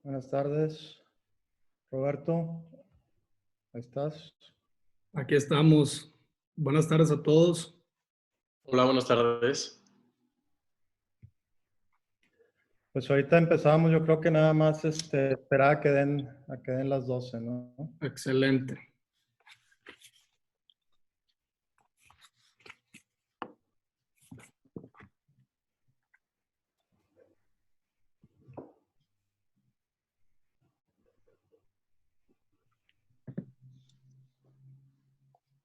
Buenas tardes, Roberto. ¿Ahí estás? Aquí estamos. Buenas tardes a todos. Hola, buenas tardes. Pues ahorita empezamos, yo creo que nada más esperar a que den las 12, ¿no? Excelente.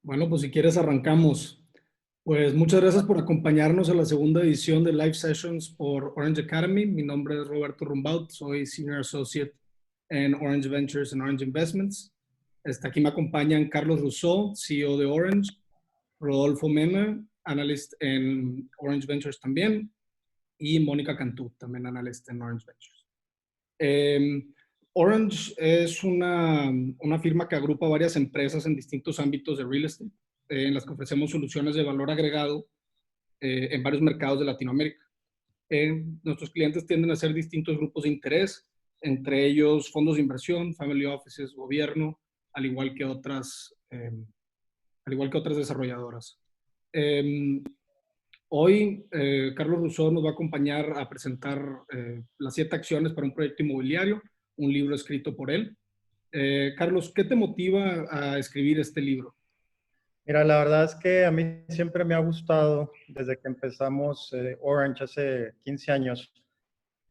Bueno, pues si quieres arrancamos. Pues muchas gracias por acompañarnos a la segunda edición de Live Sessions por Orange Academy. Mi nombre es Roberto Rumbaut, soy Senior Associate en Orange Ventures and Orange Investments. Aquí me acompañan Carlos Rousseau, CEO de Orange, Rodolfo Mena, analyst en Orange Ventures también, y Mónica Cantú, también analyst en Orange Ventures. Orange es una firma que agrupa varias empresas en distintos ámbitos de real estate, en las que ofrecemos soluciones de valor agregado en varios mercados de Latinoamérica. Nuestros clientes tienden a ser distintos grupos de interés, entre ellos fondos de inversión, family offices, gobierno, al igual que otras desarrolladoras. Hoy, Carlos Rousseau nos va a acompañar a presentar las 7 acciones para un proyecto inmobiliario, un libro escrito por él. Carlos, ¿qué te motiva a escribir este libro? Mira, la verdad es que a mí siempre me ha gustado, desde que empezamos Orange hace 15 años,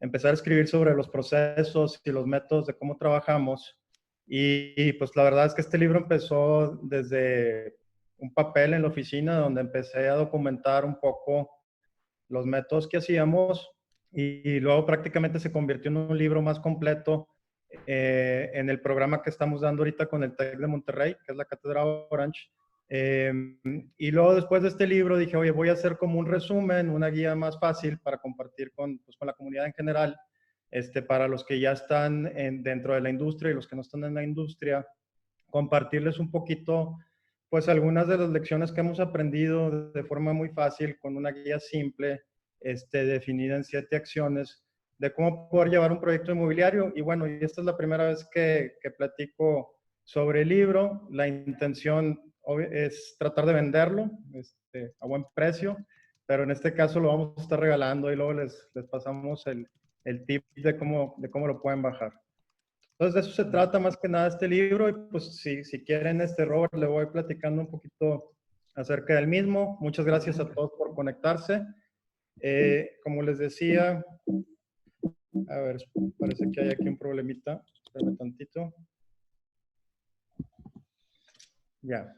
empezar a escribir sobre los procesos y los métodos de cómo trabajamos. Y pues la verdad es que este libro empezó desde un papel en la oficina donde empecé a documentar un poco los métodos que hacíamos y luego prácticamente se convirtió en un libro más completo en el programa que estamos dando ahorita con el TEC de Monterrey, que es la Cátedra Orange. Y luego después de este libro dije, oye, voy a hacer como un resumen, una guía más fácil para compartir pues, con la comunidad en general, para los que ya están dentro de la industria y los que no están en la industria, compartirles un poquito, pues algunas de las lecciones que hemos aprendido de forma muy fácil, con una guía simple, definida en 7 acciones, de cómo poder llevar un proyecto inmobiliario. Y bueno, y esta es la primera vez que platico sobre el libro. La intención es tratar de venderlo a buen precio, pero en este caso lo vamos a estar regalando y luego les pasamos el tip de cómo lo pueden bajar. Entonces, de eso se trata más que nada este libro. Y pues, si quieren, Robert, le voy platicando un poquito acerca del mismo. Muchas gracias a todos por conectarse. Como les decía, a ver, parece que hay aquí un problemita. Espérame tantito. Ya.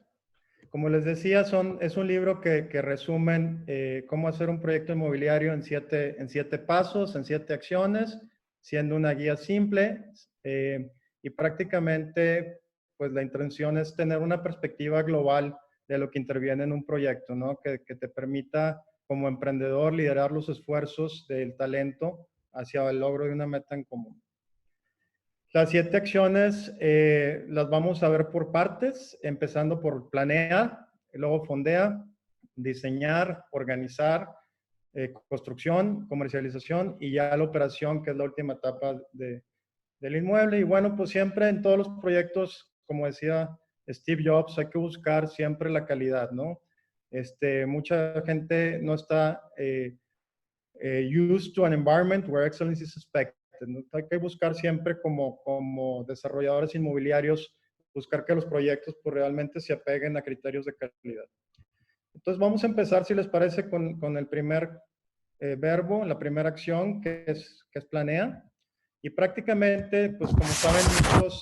Como les decía, es un libro que resumen cómo hacer un proyecto inmobiliario en 7 pasos, en 7 acciones, siendo una guía simple. Y prácticamente, pues la intención es tener una perspectiva global de lo que interviene en un proyecto, ¿no? Que te permita, como emprendedor, liderar los esfuerzos del talento hacia el logro de una meta en común. Las 7 acciones las vamos a ver por partes, empezando por planear, luego fondea, diseñar, organizar, construcción, comercialización y ya la operación, que es la última etapa del inmueble. Y bueno, pues siempre en todos los proyectos, como decía Steve Jobs, hay que buscar siempre la calidad, ¿no? Mucha gente no está used to an environment where excellence is expected. Hay que buscar siempre como desarrolladores inmobiliarios, buscar que los proyectos pues, realmente se apeguen a criterios de calidad. Entonces vamos a empezar, si les parece, con el primer verbo, la primera acción, que es planea. Y prácticamente, pues como saben muchos,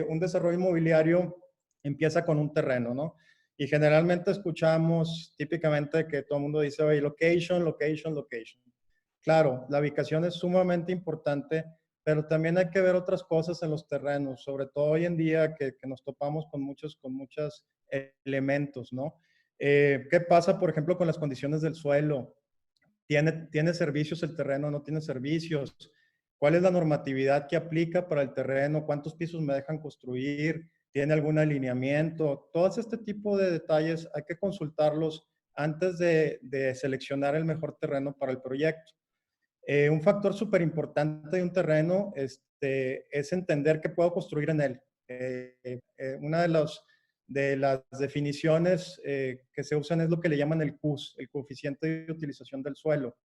un desarrollo inmobiliario empieza con un terreno, ¿no? Y generalmente escuchamos típicamente que todo el mundo dice, oye, location, location, location. Claro, la ubicación es sumamente importante, pero también hay que ver otras cosas en los terrenos, sobre todo hoy en día que nos topamos con muchos elementos, ¿no? ¿Qué pasa, por ejemplo, con las condiciones del suelo? ¿Tiene servicios el terreno? ¿No tiene servicios? ¿Cuál es la normatividad que aplica para el terreno? ¿Cuántos pisos me dejan construir? ¿Tiene algún alineamiento? Todo este tipo de detalles hay que consultarlos antes de seleccionar el mejor terreno para el proyecto. Un factor súper importante de un terreno es entender qué puedo construir en él. Una de las definiciones que se usan es lo que le llaman el CUS, el coeficiente de utilización del suelo.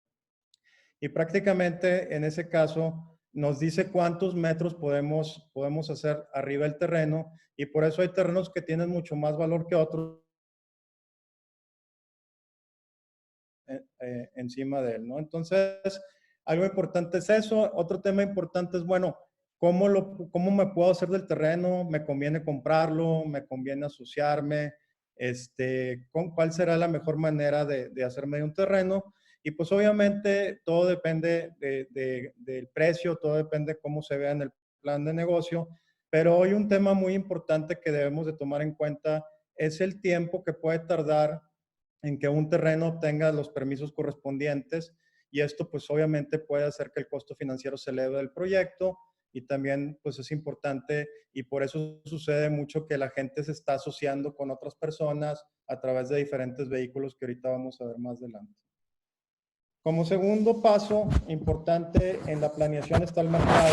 Y prácticamente en ese caso nos dice cuántos metros podemos hacer arriba del terreno, y por eso hay terrenos que tienen mucho más valor que otros encima de él, ¿no? Entonces, algo importante es eso. Otro tema importante es, bueno, ¿cómo me puedo hacer del terreno? ¿Me conviene comprarlo? ¿Me conviene asociarme? ¿Cuál será la mejor manera de hacerme de un terreno? Y pues obviamente todo depende del precio, todo depende de cómo se vea en el plan de negocio, pero hoy un tema muy importante que debemos de tomar en cuenta es el tiempo que puede tardar en que un terreno obtenga los permisos correspondientes, y esto pues obviamente puede hacer que el costo financiero se eleve del proyecto, y también pues es importante, y por eso sucede mucho que la gente se está asociando con otras personas a través de diferentes vehículos que ahorita vamos a ver más adelante. Como segundo paso importante en la planeación está el mercado.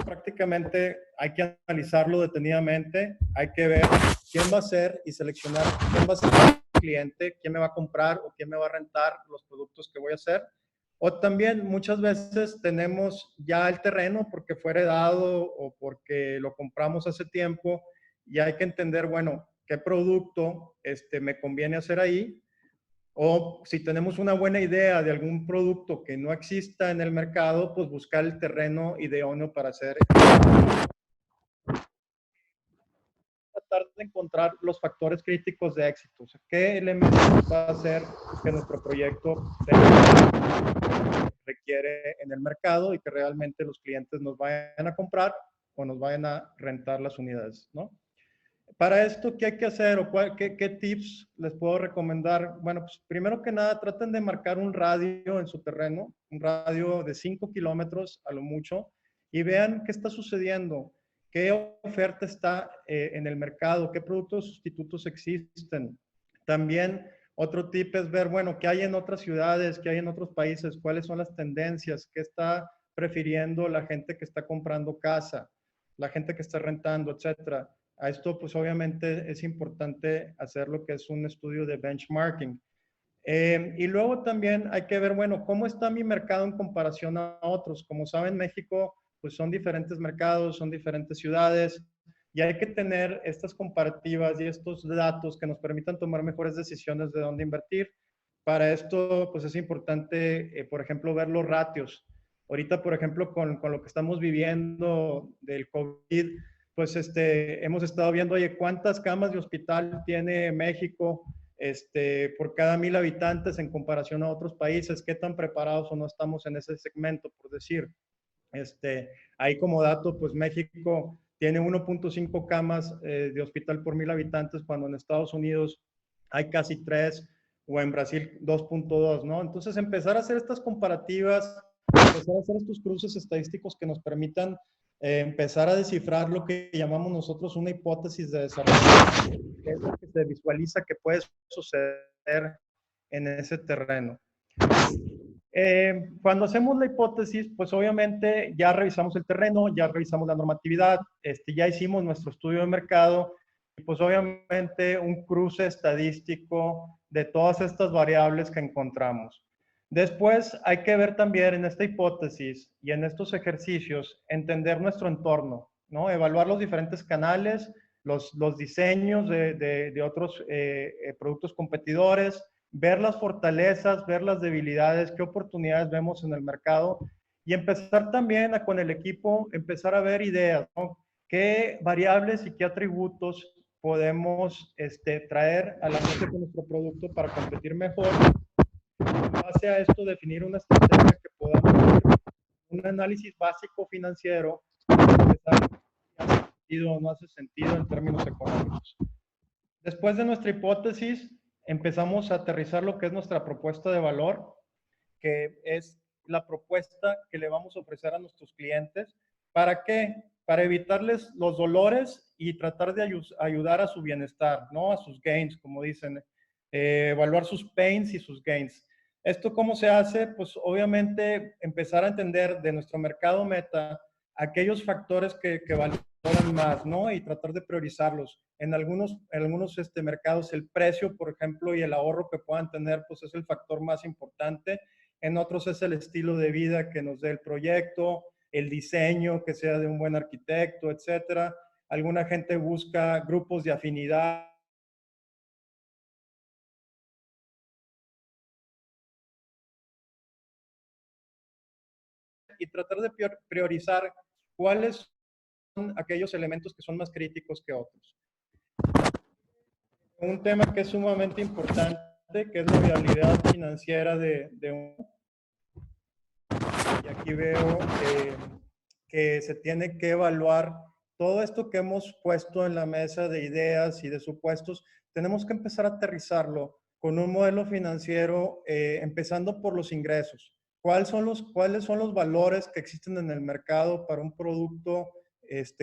Prácticamente hay que analizarlo detenidamente, hay que ver quién va a ser y seleccionar quién va a ser el cliente, quién me va a comprar o quién me va a rentar los productos que voy a hacer. O también muchas veces tenemos ya el terreno porque fue heredado o porque lo compramos hace tiempo, y hay que entender, bueno, qué producto me conviene hacer ahí. O si tenemos una buena idea de algún producto que no exista en el mercado, pues buscar el terreno idóneo para hacer. Tratar de encontrar los factores críticos de éxito. O sea, ¿qué elementos va a hacer que nuestro proyecto requiere en el mercado y que realmente los clientes nos vayan a comprar o nos vayan a rentar las unidades, ¿no? Para esto, ¿qué hay que hacer o qué tips les puedo recomendar? Bueno, pues primero que nada, traten de marcar un radio en su terreno, un radio de 5 kilómetros a lo mucho, y vean qué está sucediendo, qué oferta está en el mercado, qué productos sustitutos existen. También otro tip es ver, bueno, qué hay en otras ciudades, qué hay en otros países, cuáles son las tendencias, qué está prefiriendo la gente que está comprando casa, la gente que está rentando, etcétera. A esto, pues obviamente es importante hacer lo que es un estudio de benchmarking. Y luego también hay que ver, bueno, cómo está mi mercado en comparación a otros. Como saben, México, pues son diferentes mercados, son diferentes ciudades, y hay que tener estas comparativas y estos datos que nos permitan tomar mejores decisiones de dónde invertir. Para esto, pues es importante, por ejemplo, ver los ratios. Ahorita, por ejemplo, con lo que estamos viviendo del COVID, pues hemos estado viendo, oye, ¿cuántas camas de hospital tiene México por cada 1000 habitantes en comparación a otros países? ¿Qué tan preparados o no estamos en ese segmento, por decir? Ahí como dato, pues México tiene 1.5 camas de hospital por 1000 habitantes, cuando en Estados Unidos hay casi 3, o en Brasil 2.2, ¿no? Entonces empezar a hacer estas comparativas, empezar a hacer estos cruces estadísticos que nos permitan empezar a descifrar lo que llamamos nosotros una hipótesis de desarrollo, que es lo que se visualiza que puede suceder en ese terreno. Cuando hacemos la hipótesis, pues obviamente ya revisamos el terreno, ya revisamos la normatividad, ya hicimos nuestro estudio de mercado, y pues obviamente un cruce estadístico de todas estas variables que encontramos. Después hay que ver también en esta hipótesis y en estos ejercicios, entender nuestro entorno, ¿no? Evaluar los diferentes canales, los diseños de otros productos competidores, ver las fortalezas, ver las debilidades, qué oportunidades vemos en el mercado, y empezar también con el equipo, empezar a ver ideas, ¿no? ¿Qué variables y qué atributos podemos traer a la mesa con nuestro producto para competir mejor? En base a esto, definir una estrategia que podamos hacer un análisis básico financiero, empezar si hace sentido o no hace sentido en términos económicos. Después de nuestra hipótesis, empezamos a aterrizar lo que es nuestra propuesta de valor, que es la propuesta que le vamos a ofrecer a nuestros clientes. ¿Para qué? Para evitarles los dolores y tratar de ayudar a su bienestar, ¿no? A sus gains, como dicen. Evaluar sus pains y sus gains. ¿Esto cómo se hace? Pues obviamente empezar a entender de nuestro mercado meta aquellos factores que valoran más, ¿no? Y tratar de priorizarlos. En algunos mercados el precio, por ejemplo, y el ahorro que puedan tener, pues es el factor más importante. En otros es el estilo de vida que nos dé el proyecto, el diseño, que sea de un buen arquitecto, etcétera. Alguna gente busca grupos de afinidad y tratar de priorizar cuáles son aquellos elementos que son más críticos que otros. Un tema que es sumamente importante, que es la viabilidad financiera de un... Y aquí veo que se tiene que evaluar todo esto que hemos puesto en la mesa de ideas y de supuestos. Tenemos que empezar a aterrizarlo con un modelo financiero, empezando por los ingresos. ¿Cuáles son los valores que existen en el mercado para un producto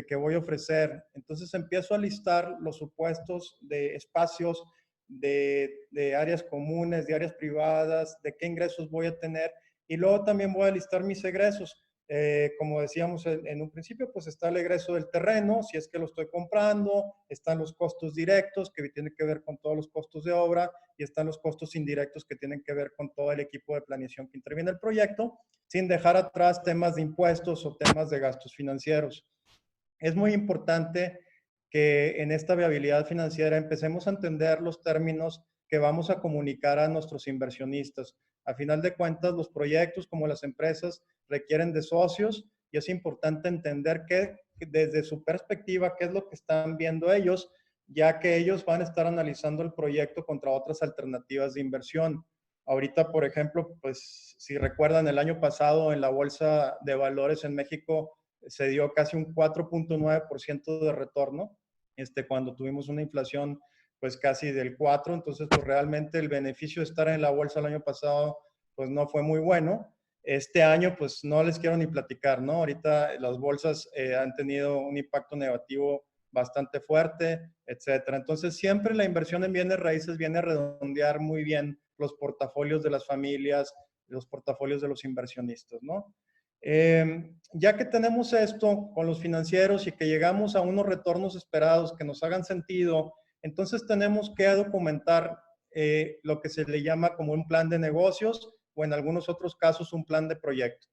que voy a ofrecer? Entonces empiezo a listar los supuestos de espacios, de áreas comunes, de áreas privadas, de qué ingresos voy a tener, y luego también voy a listar mis egresos. Como decíamos en un principio, pues está el egreso del terreno, si es que lo estoy comprando, están los costos directos que tienen que ver con todos los costos de obra, y están los costos indirectos que tienen que ver con todo el equipo de planeación que interviene en el proyecto, sin dejar atrás temas de impuestos o temas de gastos financieros. Es muy importante que en esta viabilidad financiera empecemos a entender los términos que vamos a comunicar a nuestros inversionistas. A final de cuentas, los proyectos como las empresas requieren de socios, y es importante entender que desde su perspectiva, qué es lo que están viendo ellos, ya que ellos van a estar analizando el proyecto contra otras alternativas de inversión. Ahorita, por ejemplo, pues si recuerdan, el año pasado en la Bolsa de Valores en México se dio casi un 4.9% de retorno, cuando tuvimos una inflación pues casi del 4%. Entonces pues realmente el beneficio de estar en la bolsa el año pasado pues no fue muy bueno. Este año pues no les quiero ni platicar, ¿no? Ahorita las bolsas han tenido un impacto negativo bastante fuerte, etcétera. Entonces siempre la inversión en bienes raíces viene a redondear muy bien los portafolios de las familias, los portafolios de los inversionistas, ¿no? Ya que tenemos esto con los financieros y que llegamos a unos retornos esperados que nos hagan sentido, entonces tenemos que documentar lo que se le llama como un plan de negocios, o en algunos otros casos un plan de proyecto.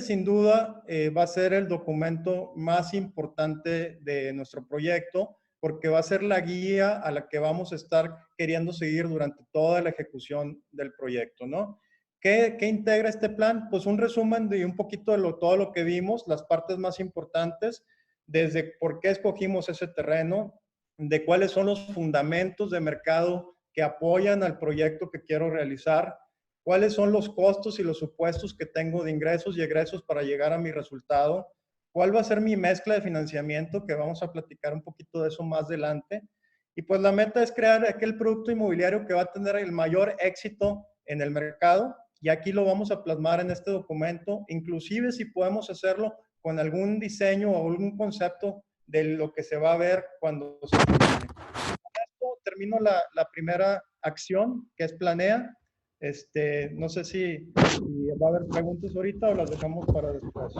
Sin duda va a ser el documento más importante de nuestro proyecto, porque va a ser la guía a la que vamos a estar queriendo seguir durante toda la ejecución del proyecto, ¿no? ¿Qué integra este plan? Pues un resumen de un poquito de todo lo que vimos, las partes más importantes, desde por qué escogimos ese terreno, de cuáles son los fundamentos de mercado que apoyan al proyecto que quiero realizar, cuáles son los costos y los supuestos que tengo de ingresos y egresos para llegar a mi resultado, cuál va a ser mi mezcla de financiamiento, que vamos a platicar un poquito de eso más adelante. Y pues la meta es crear aquel producto inmobiliario que va a tener el mayor éxito en el mercado, y aquí lo vamos a plasmar en este documento, inclusive si podemos hacerlo con algún diseño o algún concepto de lo que se va a ver cuando se termine. Con esto termino la primera acción, que es planea. No sé si va a haber preguntas ahorita o las dejamos para después.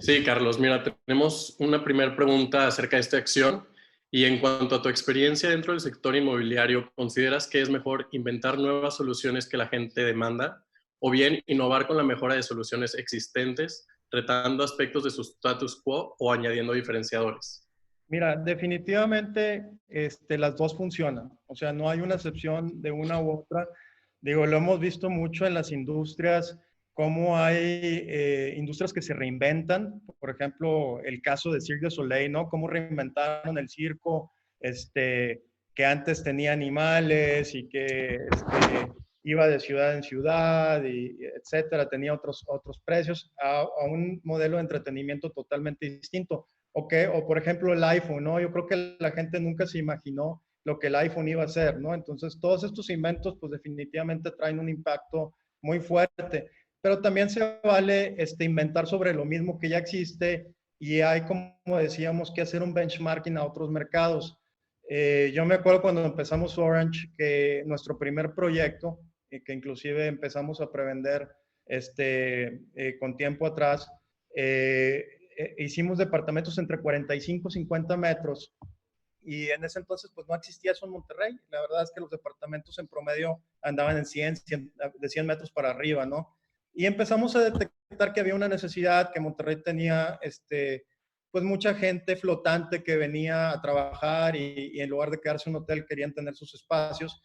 Sí, Carlos, mira, tenemos una primera pregunta acerca de esta acción. Y en cuanto a tu experiencia dentro del sector inmobiliario, ¿consideras que es mejor inventar nuevas soluciones que la gente demanda, o bien innovar con la mejora de soluciones existentes, retando aspectos de su status quo o añadiendo diferenciadores? Mira, definitivamente las dos funcionan. O sea, no hay una excepción de una u otra. Digo, lo hemos visto mucho en las industrias, cómo hay industrias que se reinventan. Por ejemplo, el caso de Cirque du Soleil, ¿no? Cómo reinventaron el circo, que antes tenía animales y que iba de ciudad en ciudad, y etcétera, tenía otros precios, a un modelo de entretenimiento totalmente distinto. O por ejemplo el iPhone, ¿no? Yo creo que la gente nunca se imaginó lo que el iPhone iba a hacer, ¿no? Entonces todos estos inventos pues definitivamente traen un impacto muy fuerte, pero también se vale inventar sobre lo mismo que ya existe, y hay, como decíamos, que hacer un benchmarking a otros mercados. Yo me acuerdo cuando empezamos Orange, que nuestro primer proyecto que inclusive empezamos a prevender con tiempo atrás. Hicimos departamentos entre 45 y 50 metros. Y en ese entonces, pues no existía eso en Monterrey. La verdad es que los departamentos en promedio andaban en 100 de 100 metros para arriba, ¿no? Y empezamos a detectar que había una necesidad, que Monterrey tenía, pues mucha gente flotante que venía a trabajar y en lugar de quedarse en un hotel querían tener sus espacios.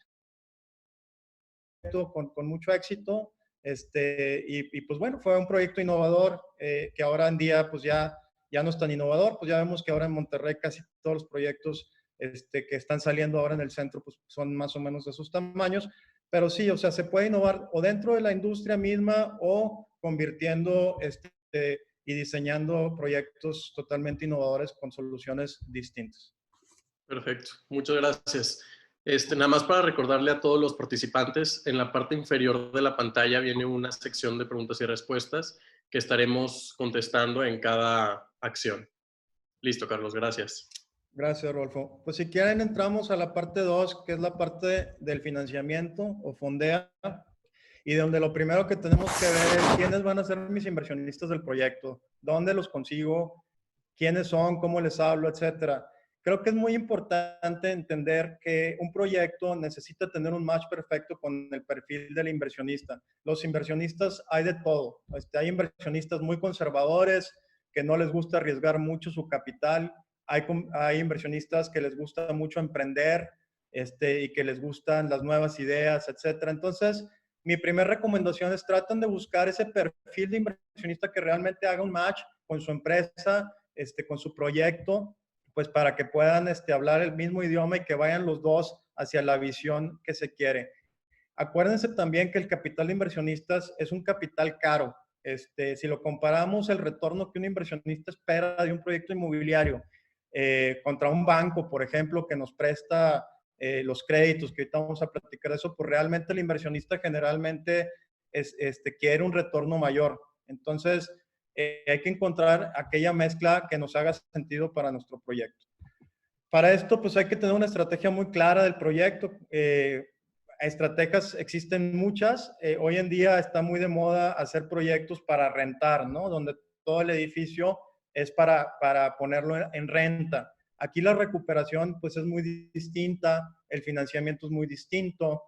Con mucho éxito, y pues bueno, fue un proyecto innovador que ahora en día pues ya no es tan innovador, pues ya vemos que ahora en Monterrey casi todos los proyectos que están saliendo ahora en el centro pues son más o menos de esos tamaños, pero sí, o sea, se puede innovar o dentro de la industria misma o convirtiendo y diseñando proyectos totalmente innovadores con soluciones distintas. Perfecto, muchas gracias. Nada más para recordarle a todos los participantes, en la parte inferior de la pantalla viene una sección de preguntas y respuestas que estaremos contestando en cada acción. Listo, Carlos, gracias. Gracias, Rodolfo. Pues si quieren entramos a la parte 2, que es la parte del financiamiento o fondea, y donde lo primero que tenemos que ver es quiénes van a ser mis inversionistas del proyecto, dónde los consigo, quiénes son, cómo les hablo, etcétera. Creo que es muy importante entender que un proyecto necesita tener un match perfecto con el perfil del inversionista. Los inversionistas hay de todo. Hay inversionistas muy conservadores que no les gusta arriesgar mucho su capital. Hay inversionistas que les gusta mucho emprender y que les gustan las nuevas ideas, etcétera. Entonces, mi primera recomendación es traten de buscar ese perfil de inversionista que realmente haga un match con su empresa, con su proyecto, pues para que puedan hablar el mismo idioma y que vayan los dos hacia la visión que se quiere. Acuérdense también que el capital de inversionistas es un capital caro. Si lo comparamos el retorno que un inversionista espera de un proyecto inmobiliario contra un banco, por ejemplo, que nos presta los créditos, que ahorita vamos a platicar de eso, pues realmente el inversionista generalmente quiere un retorno mayor. Entonces, hay que encontrar aquella mezcla que nos haga sentido para nuestro proyecto. Para esto, pues hay que tener una estrategia muy clara del proyecto. Estrategias existen muchas. Hoy en día está muy de moda hacer proyectos para rentar, ¿no? Donde todo el edificio es para ponerlo en renta. Aquí la recuperación pues es muy distinta, el financiamiento es muy distinto,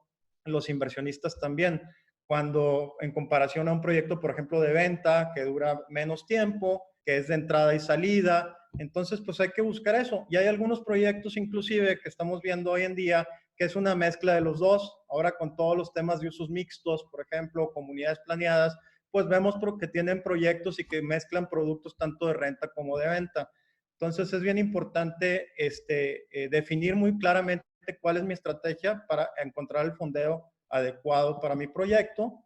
los inversionistas también. Cuando en comparación a un proyecto, por ejemplo, de venta, que dura menos tiempo, que es de entrada y salida, entonces pues hay que buscar eso. Y hay algunos proyectos inclusive que estamos viendo hoy en día que es una mezcla de los dos. Ahora con todos los temas de usos mixtos, por ejemplo, comunidades planeadas, pues vemos que tienen proyectos y que mezclan productos tanto de renta como de venta. Entonces es bien importante definir muy claramente cuál es mi estrategia para encontrar el fondeo adecuado para mi proyecto,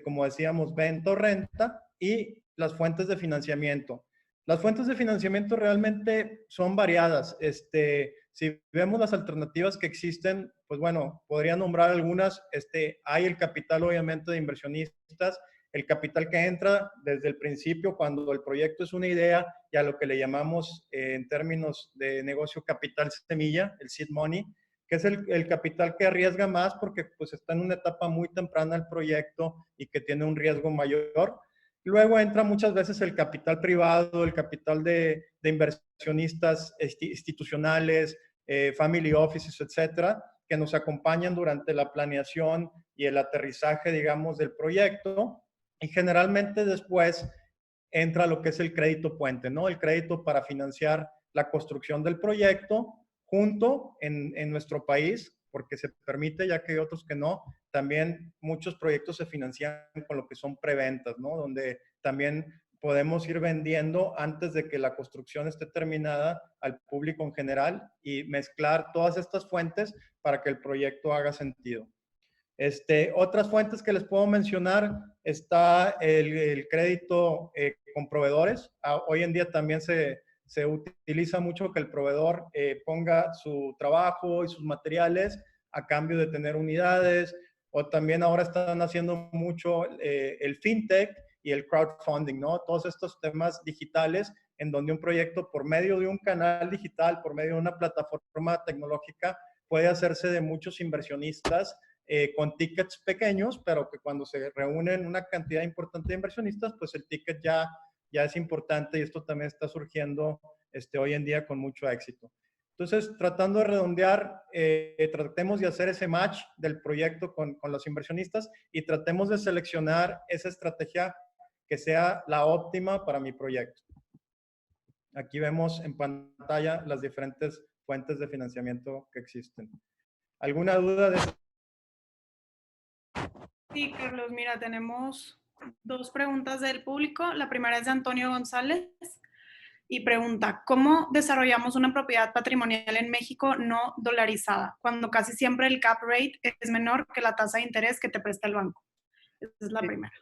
como decíamos, venta o renta, y las fuentes de financiamiento. Las fuentes de financiamiento realmente son variadas. Si vemos las alternativas que existen, pues bueno, podría nombrar algunas. Hay el capital, obviamente, de inversionistas, el capital que entra desde el principio, cuando el proyecto es una idea, y a lo que le llamamos en términos de negocio capital semilla, el seed money, que es el capital que arriesga más porque pues está en una etapa muy temprana del proyecto y que tiene un riesgo mayor. Luego entra muchas veces el capital privado, el capital de inversionistas institucionales, family offices, etcétera, que nos acompañan durante la planeación y el aterrizaje, digamos, del proyecto. Y generalmente después entra lo que es el crédito puente, ¿no? El crédito para financiar la construcción del proyecto junto en nuestro país, porque se permite, ya que hay otros que no. También muchos proyectos se financian con lo que son preventas, ¿no? Donde también podemos ir vendiendo antes de que la construcción esté terminada al público en general y mezclar todas estas fuentes para que el proyecto haga sentido. Otras fuentes que les puedo mencionar está el crédito con proveedores. Hoy en día también se utiliza mucho que el proveedor ponga su trabajo y sus materiales a cambio de tener unidades, o también ahora están haciendo mucho el fintech y el crowdfunding, ¿no? Todos estos temas digitales en donde un proyecto por medio de un canal digital, por medio de una plataforma tecnológica, puede hacerse de muchos inversionistas con tickets pequeños, pero que cuando se reúnen una cantidad importante de inversionistas, pues el ticket ya es importante y esto también está surgiendo hoy en día con mucho éxito. Entonces, tratando de redondear, tratemos de hacer ese match del proyecto con los inversionistas y tratemos de seleccionar esa estrategia que sea la óptima para mi proyecto. Aquí vemos en pantalla las diferentes fuentes de financiamiento que existen. ¿Alguna duda de esto? Sí, Carlos, mira, tenemos 2 preguntas del público. La primera es de Antonio González y pregunta, ¿cómo desarrollamos una propiedad patrimonial en México no dolarizada, cuando casi siempre el cap rate es menor que la tasa de interés que te presta el banco? Esa es la primera.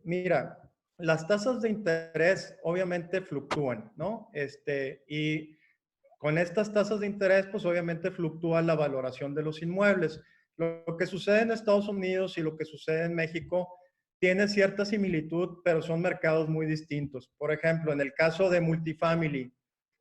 Mira, las tasas de interés obviamente fluctúan, ¿no? Y con estas tasas de interés, pues obviamente fluctúa la valoración de los inmuebles. Lo que sucede en Estados Unidos y lo que sucede en México tiene cierta similitud, pero son mercados muy distintos. Por ejemplo, en el caso de multifamily,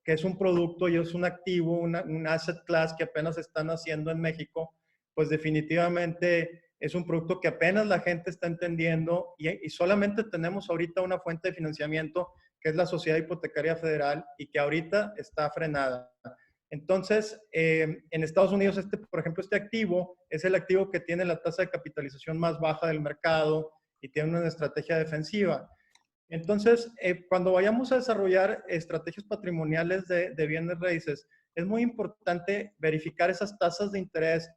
que es un producto y es un activo, un asset class que apenas están haciendo en México, pues definitivamente es un producto que apenas la gente está entendiendo y solamente tenemos ahorita una fuente de financiamiento que es la Sociedad Hipotecaria Federal y que ahorita está frenada. Entonces, en Estados Unidos, por ejemplo, este activo es el activo que tiene la tasa de capitalización más baja del mercado y tiene una estrategia defensiva. Entonces, cuando vayamos a desarrollar estrategias patrimoniales de bienes raíces, es muy importante verificar esas tasas de interés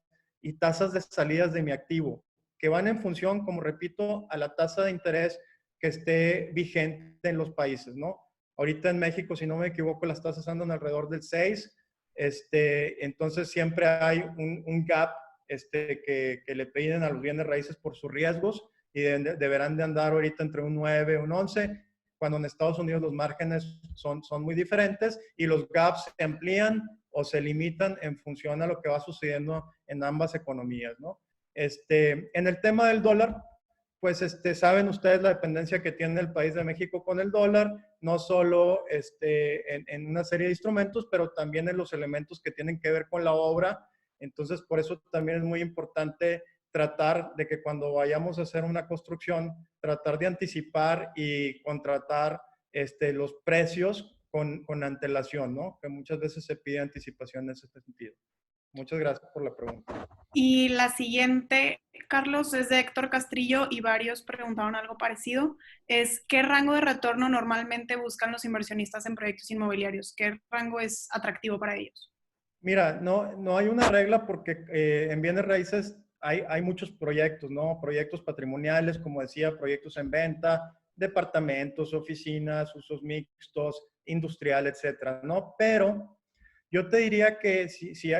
y tasas de salidas de mi activo, que van en función, como repito, a la tasa de interés que esté vigente en los países, ¿no? Ahorita en México, si no me equivoco, las tasas andan alrededor del 6, entonces siempre hay un gap que le piden a los bienes raíces por sus riesgos y deberán de andar ahorita entre un 9 y un 11, cuando en Estados Unidos los márgenes son muy diferentes y los gaps se amplían o se limitan en función a lo que va sucediendo en ambas economías, ¿no? En el tema del dólar, pues saben ustedes la dependencia que tiene el país de México con el dólar, no solo en una serie de instrumentos, pero también en los elementos que tienen que ver con la obra. Entonces, por eso también es muy importante tratar de que cuando vayamos a hacer una construcción, tratar de anticipar y contratar los precios con antelación, ¿no? Que muchas veces se pide anticipación en ese sentido. Muchas gracias por la pregunta. Y la siguiente, Carlos, es de Héctor Castrillo y varios preguntaron algo parecido. Es, ¿qué rango de retorno normalmente buscan los inversionistas en proyectos inmobiliarios? ¿Qué rango es atractivo para ellos? Mira, no hay una regla porque en bienes raíces hay muchos proyectos, ¿no? Proyectos patrimoniales, como decía, proyectos en venta, departamentos, oficinas, usos mixtos, industrial, etcétera, ¿no? Pero yo te diría que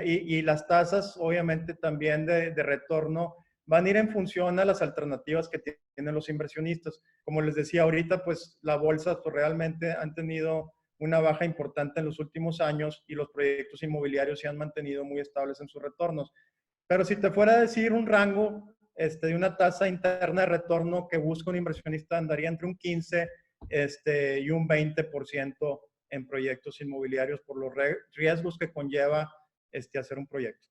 y las tasas, obviamente, también de retorno van a ir en función a las alternativas que tienen los inversionistas. Como les decía ahorita, pues la bolsa pues, realmente han tenido una baja importante en los últimos años y los proyectos inmobiliarios se han mantenido muy estables en sus retornos. Pero si te fuera a decir un rango de una tasa interna de retorno que busca un inversionista, andaría entre un 15 y un 20% en proyectos inmobiliarios por los riesgos que conlleva hacer un proyecto.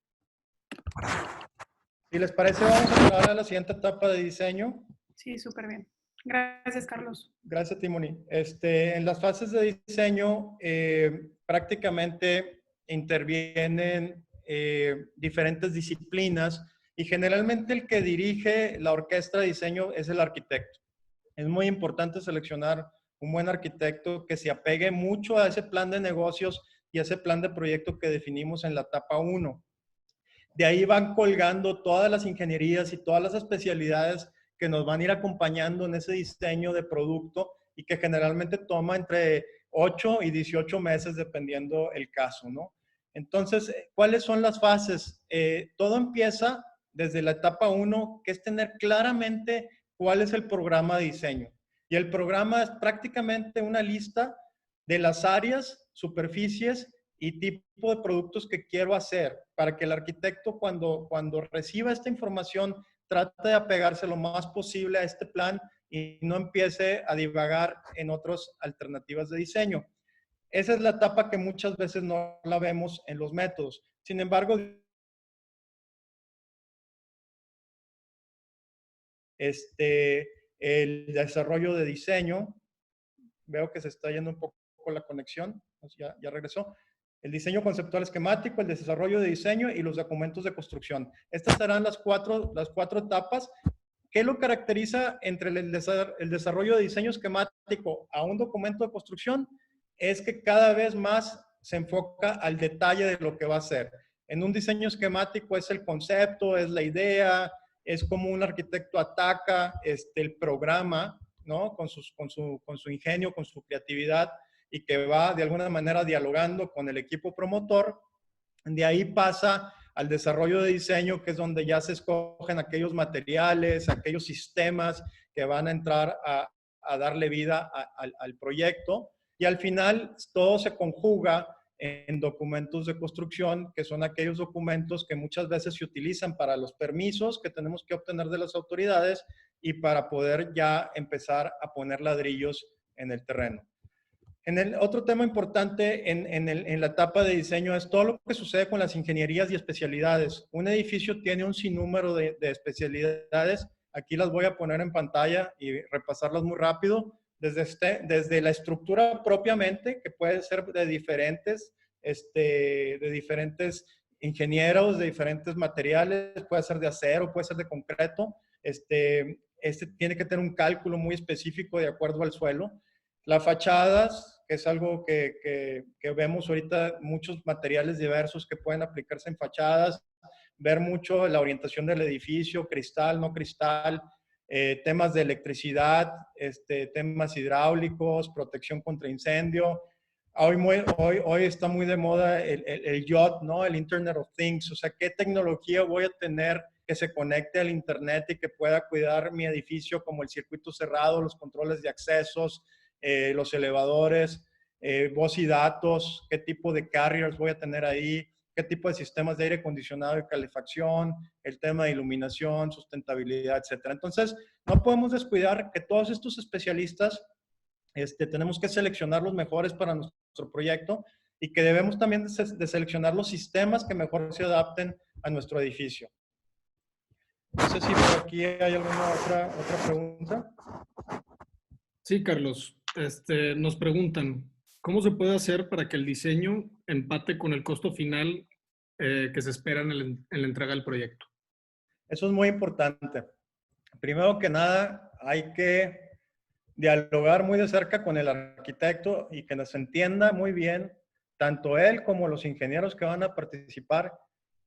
Si les parece, vamos a pasar a la siguiente etapa de diseño. Sí, súper bien. Gracias, Carlos. Gracias, Timoni. En las fases de diseño, prácticamente intervienen diferentes disciplinas y generalmente el que dirige la orquesta de diseño es el arquitecto. Es muy importante seleccionar un buen arquitecto que se apegue mucho a ese plan de negocios y a ese plan de proyecto que definimos en la etapa 1. De ahí van colgando todas las ingenierías y todas las especialidades que nos van a ir acompañando en ese diseño de producto y que generalmente toma entre 8 y 18 meses dependiendo el caso, ¿no? Entonces, ¿cuáles son las fases? Todo empieza desde la etapa 1, que es tener claramente cuál es el programa de diseño. Y el programa es prácticamente una lista de las áreas, superficies y tipo de productos que quiero hacer para que el arquitecto cuando reciba esta información trate de apegarse lo más posible a este plan y no empiece a divagar en otras alternativas de diseño. Esa es la etapa que muchas veces no la vemos en los métodos. Sin embargo, el desarrollo de diseño. Veo que se está yendo un poco la conexión, ya regresó. El diseño conceptual esquemático, el desarrollo de diseño y los documentos de construcción. Estas serán las cuatro etapas. ¿Qué lo caracteriza entre el desarrollo de diseño esquemático a un documento de construcción? Es que cada vez más se enfoca al detalle de lo que va a ser. En un diseño esquemático es el concepto, es la idea, es como un arquitecto ataca el programa, ¿no? Con su ingenio, con su creatividad, y que va de alguna manera dialogando con el equipo promotor. De ahí pasa al desarrollo de diseño, que es donde ya se escogen aquellos materiales, aquellos sistemas que van a entrar a darle vida al proyecto. Y al final todo se conjuga en documentos de construcción, que son aquellos documentos que muchas veces se utilizan para los permisos que tenemos que obtener de las autoridades y para poder ya empezar a poner ladrillos en el terreno. Otro tema importante en la etapa de diseño es todo lo que sucede con las ingenierías y especialidades. Un edificio tiene un sinnúmero de especialidades. Aquí las voy a poner en pantalla y repasarlas muy rápido. Desde la estructura propiamente, que puede ser de diferentes ingenieros, de diferentes materiales, puede ser de acero, puede ser de concreto. Tiene que tener un cálculo muy específico de acuerdo al suelo. Las fachadas, que es algo que vemos ahorita, muchos materiales diversos que pueden aplicarse en fachadas, ver mucho la orientación del edificio, cristal, no cristal, temas de electricidad, temas hidráulicos, protección contra incendio. Hoy está muy de moda el IoT, ¿no? El Internet of Things. O sea, ¿qué tecnología voy a tener que se conecte al Internet y que pueda cuidar mi edificio, como el circuito cerrado, los controles de accesos, los elevadores, voz y datos, qué tipo de carriers voy a tener ahí, qué tipo de sistemas de aire acondicionado y calefacción, el tema de iluminación, sustentabilidad, etcétera. Entonces, no podemos descuidar que todos estos especialistas tenemos que seleccionar los mejores para nuestro proyecto y que debemos también de seleccionar los sistemas que mejor se adapten a nuestro edificio. No sé si por aquí hay alguna otra pregunta. Sí, Carlos. Nos preguntan, ¿cómo se puede hacer para que el diseño empate con el costo final que se espera en la entrega del proyecto? Eso es muy importante. Primero que nada, hay que dialogar muy de cerca con el arquitecto y que nos entienda muy bien, tanto él como los ingenieros que van a participar,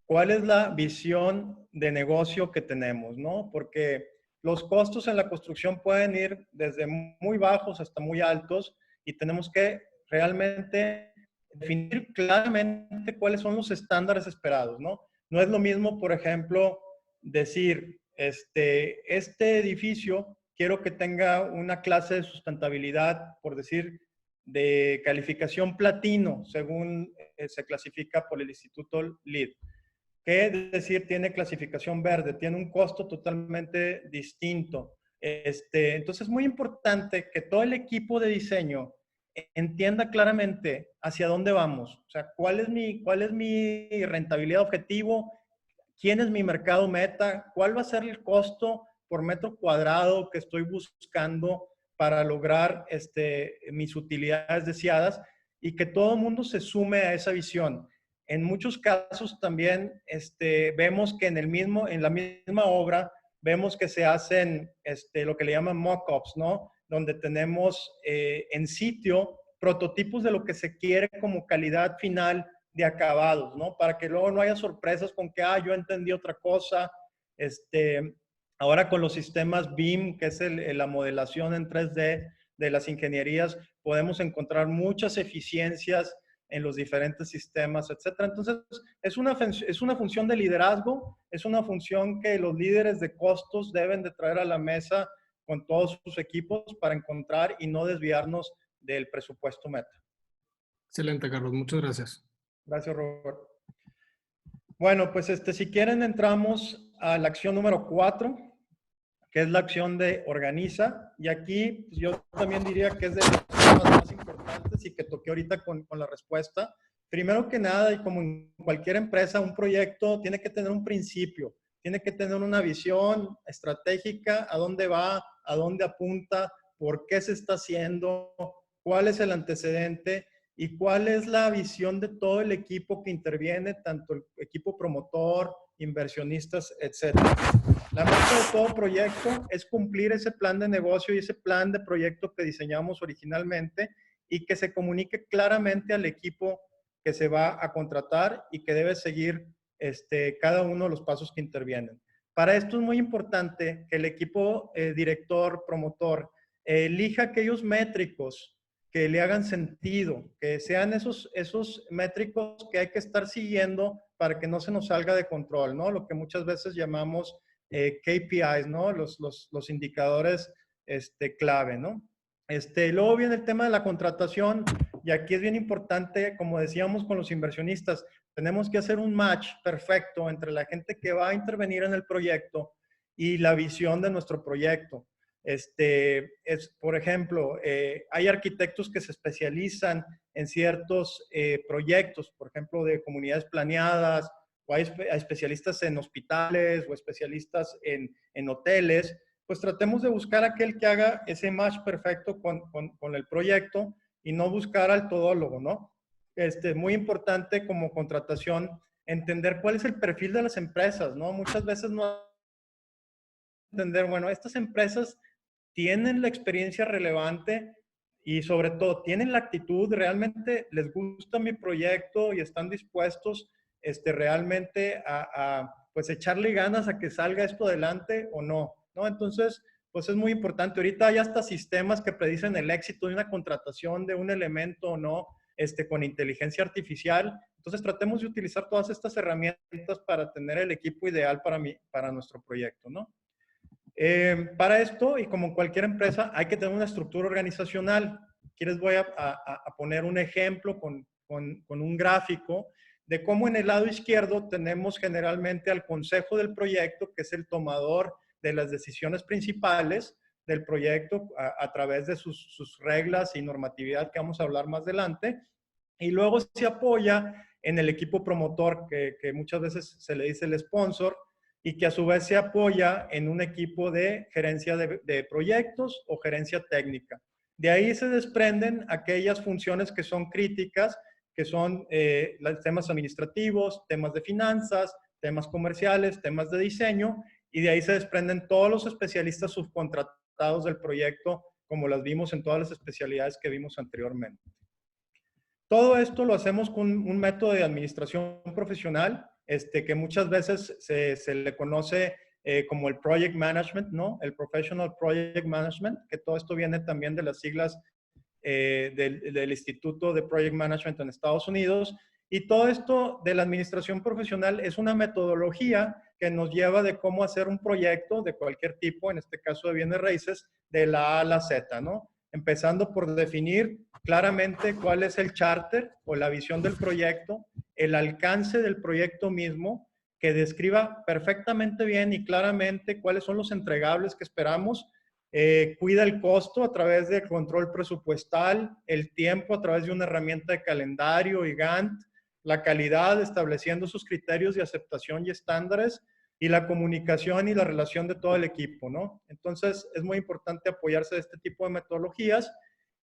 cuál es la visión de negocio que tenemos, ¿no? Porque los costos en la construcción pueden ir desde muy bajos hasta muy altos y tenemos que realmente definir claramente cuáles son los estándares esperados, ¿no? No es lo mismo, por ejemplo, decir, este edificio quiero que tenga una clase de sustentabilidad, por decir, de calificación platino, según se clasifica por el Instituto LEED. Que es decir, tiene clasificación verde, tiene un costo totalmente distinto. Entonces es muy importante que todo el equipo de diseño entienda claramente hacia dónde vamos. O sea, cuál es mi rentabilidad objetivo, quién es mi mercado meta, cuál va a ser el costo por metro cuadrado que estoy buscando para lograr mis utilidades deseadas, y que todo el mundo se sume a esa visión. En muchos casos también vemos que en la misma obra, vemos que se hacen lo que le llaman mock-ups, ¿no? Donde tenemos en sitio prototipos de lo que se quiere como calidad final de acabados, ¿no? Para que luego no haya sorpresas con que, yo entendí otra cosa. Ahora con los sistemas BIM, que es la modelación en 3D de las ingenierías, podemos encontrar muchas eficiencias en los diferentes sistemas, etcétera. Entonces, es una función de liderazgo, es una función que los líderes de costos deben de traer a la mesa con todos sus equipos para encontrar y no desviarnos del presupuesto meta. Excelente, Carlos. Muchas gracias. Gracias, Robert. Bueno, pues si quieren entramos a la acción número 4, que es la acción de organiza. Y aquí pues, yo también diría que es de los temas más importantes y que toqué ahorita con la respuesta. Primero que nada, y como en cualquier empresa, un proyecto tiene que tener un principio. tiene que tener una visión estratégica, a dónde va, a dónde apunta, por qué se está haciendo, cuál es el antecedente y cuál es la visión de todo el equipo que interviene, tanto el equipo promotor, inversionistas, etc. La meta de todo proyecto es cumplir ese plan de negocio y ese plan de proyecto que diseñamos originalmente y que se comunique claramente al equipo que se va a contratar y que debe seguir cada uno de los pasos que intervienen. Para esto es muy importante que el equipo director, promotor, elija aquellos métricos que le hagan sentido, que sean esos métricos que hay que estar siguiendo para que no se nos salga de control, ¿no? Lo que muchas veces llamamos KPIs, ¿no? Los indicadores clave, ¿no? Luego viene el tema de la contratación y aquí es bien importante, como decíamos con los inversionistas, tenemos que hacer un match perfecto entre la gente que va a intervenir en el proyecto y la visión de nuestro proyecto. Por ejemplo, hay arquitectos que se especializan en ciertos proyectos, por ejemplo, de comunidades planeadas, o hay especialistas en hospitales o especialistas en hoteles. Pues tratemos de buscar aquel que haga ese match perfecto con el proyecto y no buscar al todólogo, ¿no? Muy importante como contratación entender cuál es el perfil de las empresas, ¿no? Muchas veces no entender, bueno, estas empresas tienen la experiencia relevante y sobre todo tienen la actitud, realmente les gusta mi proyecto y están dispuestos realmente pues echarle ganas a que salga esto adelante o no, ¿no? Entonces, pues es muy importante. Ahorita hay hasta sistemas que predicen el éxito de una contratación de un elemento o no, con inteligencia artificial. Entonces, tratemos de utilizar todas estas herramientas para tener el equipo ideal para nuestro proyecto, ¿no? Para esto, y como en cualquier empresa, hay que tener una estructura organizacional. Aquí les voy a poner un ejemplo con un gráfico de cómo en el lado izquierdo tenemos generalmente al consejo del proyecto, que es el tomador de las decisiones principales del proyecto a través de sus reglas y normatividad que vamos a hablar más adelante. Y luego se apoya en el equipo promotor, que muchas veces se le dice el sponsor, y que a su vez se apoya en un equipo de gerencia de proyectos o gerencia técnica. De ahí se desprenden aquellas funciones que son críticas, que son los temas administrativos, temas de finanzas, temas comerciales, temas de diseño, y de ahí se desprenden todos los especialistas subcontratados del proyecto, como las vimos en todas las especialidades que vimos anteriormente. Todo esto lo hacemos con un método de administración profesional, que muchas veces se le conoce como el Project Management, ¿no? El Professional Project Management, que todo esto viene también de las siglas del Instituto de Project Management en Estados Unidos. Y todo esto de la administración profesional es una metodología que nos lleva de cómo hacer un proyecto de cualquier tipo, en este caso de bienes raíces, de la A a la Z, ¿no? Empezando por definir claramente cuál es el charter o la visión del proyecto, el alcance del proyecto mismo, que describa perfectamente bien y claramente cuáles son los entregables que esperamos, cuida el costo a través del control presupuestal, el tiempo a través de una herramienta de calendario y Gantt, la calidad estableciendo sus criterios de aceptación y estándares, y la comunicación y la relación de todo el equipo, ¿no? Entonces, es muy importante apoyarse de este tipo de metodologías.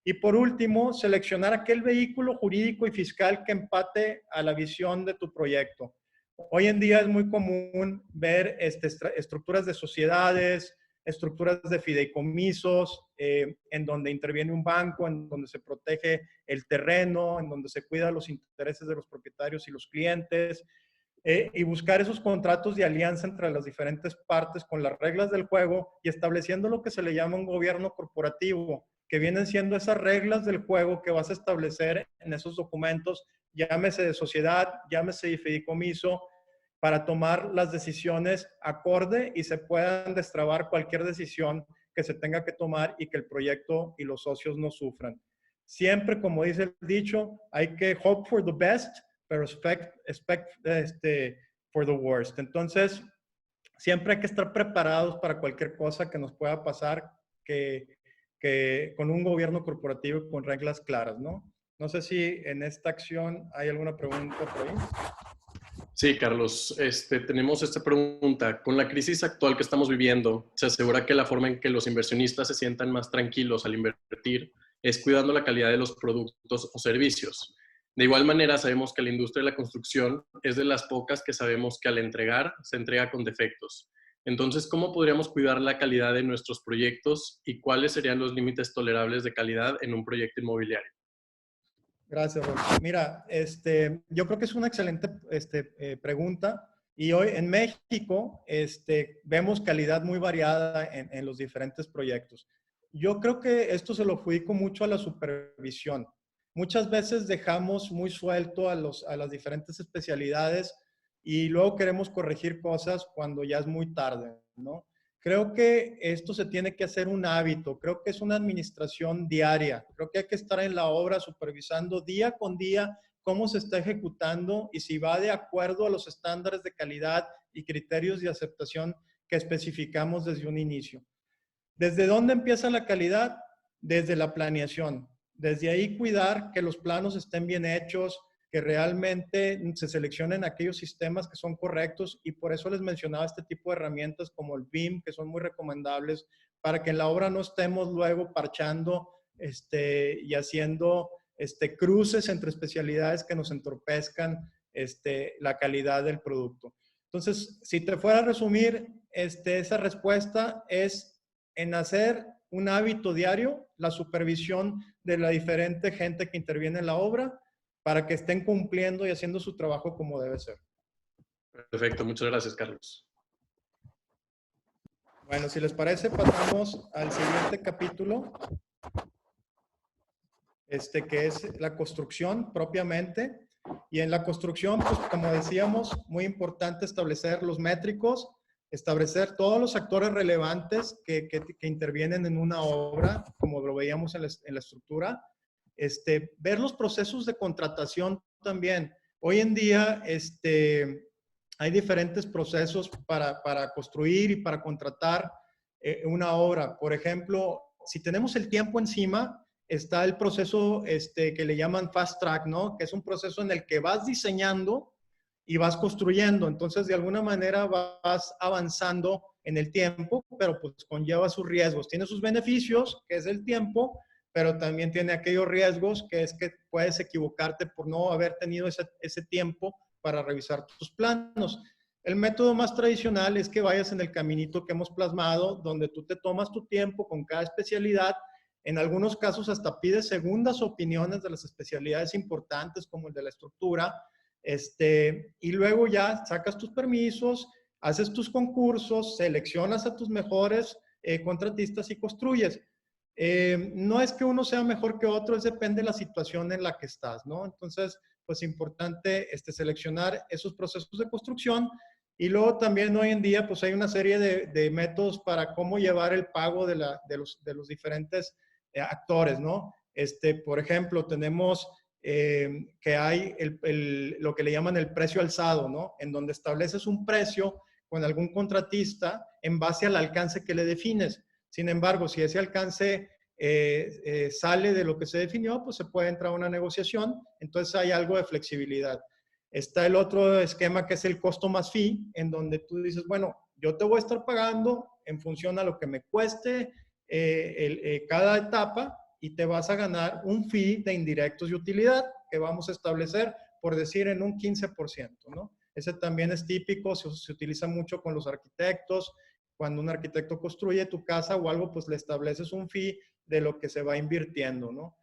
Y por último, seleccionar aquel vehículo jurídico y fiscal que empate a la visión de tu proyecto. Hoy en día es muy común ver estructuras de sociedades, estructuras de fideicomisos, en donde interviene un banco, en donde se protege el terreno, en donde se cuidan los intereses de los propietarios y los clientes, y buscar esos contratos de alianza entre las diferentes partes con las reglas del juego y estableciendo lo que se le llama un gobierno corporativo, que vienen siendo esas reglas del juego que vas a establecer en esos documentos, llámese de sociedad, llámese de fideicomiso, para tomar las decisiones acorde y se puedan destrabar cualquier decisión que se tenga que tomar y que el proyecto y los socios no sufran. Siempre, como dice el dicho, hay que hope for the best, pero expect for the worst. Entonces, siempre hay que estar preparados para cualquier cosa que nos pueda pasar, que con un gobierno corporativo con reglas claras, ¿no? No sé si en esta acción hay alguna pregunta por ahí. Sí, Carlos, tenemos esta pregunta. Con la crisis actual que estamos viviendo, ¿se asegura que la forma en que los inversionistas se sientan más tranquilos al invertir es cuidando la calidad de los productos o servicios? De igual manera, sabemos que la industria de la construcción es de las pocas que sabemos que al entregar, se entrega con defectos. Entonces, ¿cómo podríamos cuidar la calidad de nuestros proyectos y cuáles serían los límites tolerables de calidad en un proyecto inmobiliario? Gracias, Rob. Mira, yo creo que es una excelente pregunta y hoy en México vemos calidad muy variada en los diferentes proyectos. Yo creo que esto se lo adjudico mucho a la supervisión. Muchas veces dejamos muy suelto a las diferentes especialidades y luego queremos corregir cosas cuando ya es muy tarde, ¿no? Creo que esto se tiene que hacer un hábito, creo que es una administración diaria, creo que hay que estar en la obra supervisando día con día cómo se está ejecutando y si va de acuerdo a los estándares de calidad y criterios de aceptación que especificamos desde un inicio. ¿Desde dónde empieza la calidad? Desde la planeación. Desde ahí cuidar que los planos estén bien hechos, que realmente se seleccionen aquellos sistemas que son correctos y por eso les mencionaba este tipo de herramientas como el BIM, que son muy recomendables para que en la obra no estemos luego parchando y haciendo cruces entre especialidades que nos entorpezcan la calidad del producto. Entonces, si te fuera a resumir, esa respuesta es en hacer un hábito diario, la supervisión de la diferente gente que interviene en la obra, para que estén cumpliendo y haciendo su trabajo como debe ser. Perfecto, muchas gracias, Carlos. Bueno, si les parece, pasamos al siguiente capítulo, que es la construcción propiamente. Y en la construcción, pues como decíamos, muy importante establecer los métricos, establecer todos los actores relevantes que intervienen en una obra, como lo veíamos en la estructura. Ver los procesos de contratación también. Hoy en día hay diferentes procesos para construir y para contratar una obra. Por ejemplo, si tenemos el tiempo encima, está el proceso que le llaman fast track, ¿no? Que es un proceso en el que vas diseñando y vas construyendo. Entonces, de alguna manera vas avanzando en el tiempo, pero pues conlleva sus riesgos. Tiene sus beneficios, que es el tiempo, pero también tiene aquellos riesgos que es que puedes equivocarte por no haber tenido ese tiempo para revisar tus planos. El método más tradicional es que vayas en el caminito que hemos plasmado, donde tú te tomas tu tiempo con cada especialidad. En algunos casos hasta pides segundas opiniones de las especialidades importantes, como el de la estructura, y luego ya sacas tus permisos, haces tus concursos, seleccionas a tus mejores contratistas y construyes. No es que uno sea mejor que otro, depende de la situación en la que estás, ¿no? Entonces, pues importante seleccionar esos procesos de construcción y luego también hoy en día pues hay una serie de métodos para cómo llevar el pago de los diferentes actores, ¿no? Por ejemplo, tenemos que hay lo que le llaman el precio alzado, ¿no? En donde estableces un precio con algún contratista en base al alcance que le defines. Sin embargo, si ese alcance sale de lo que se definió, pues se puede entrar a una negociación, entonces hay algo de flexibilidad. Está el otro esquema que es el costo más fee, en donde tú dices, bueno, yo te voy a estar pagando en función a lo que me cueste cada etapa y te vas a ganar un fee de indirectos y utilidad que vamos a establecer, por decir, en un 15%, ¿no? Ese también es típico, se utiliza mucho con los arquitectos. Cuando un arquitecto construye tu casa o algo, pues le estableces un fee de lo que se va invirtiendo, ¿no?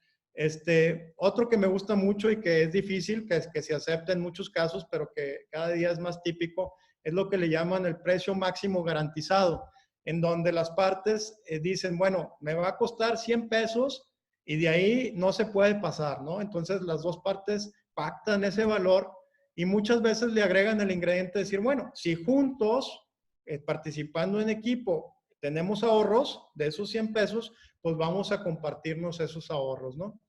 Otro que me gusta mucho y que es difícil, que se acepta en muchos casos, pero que cada día es más típico, es lo que le llaman el precio máximo garantizado, en donde las partes dicen, bueno, me va a costar 100 pesos y de ahí no se puede pasar, ¿no? Entonces las dos partes pactan ese valor y muchas veces le agregan el ingrediente de decir, bueno, si juntos participando en equipo, tenemos ahorros de esos 100 pesos, pues vamos a compartirnos esos ahorros, ¿no?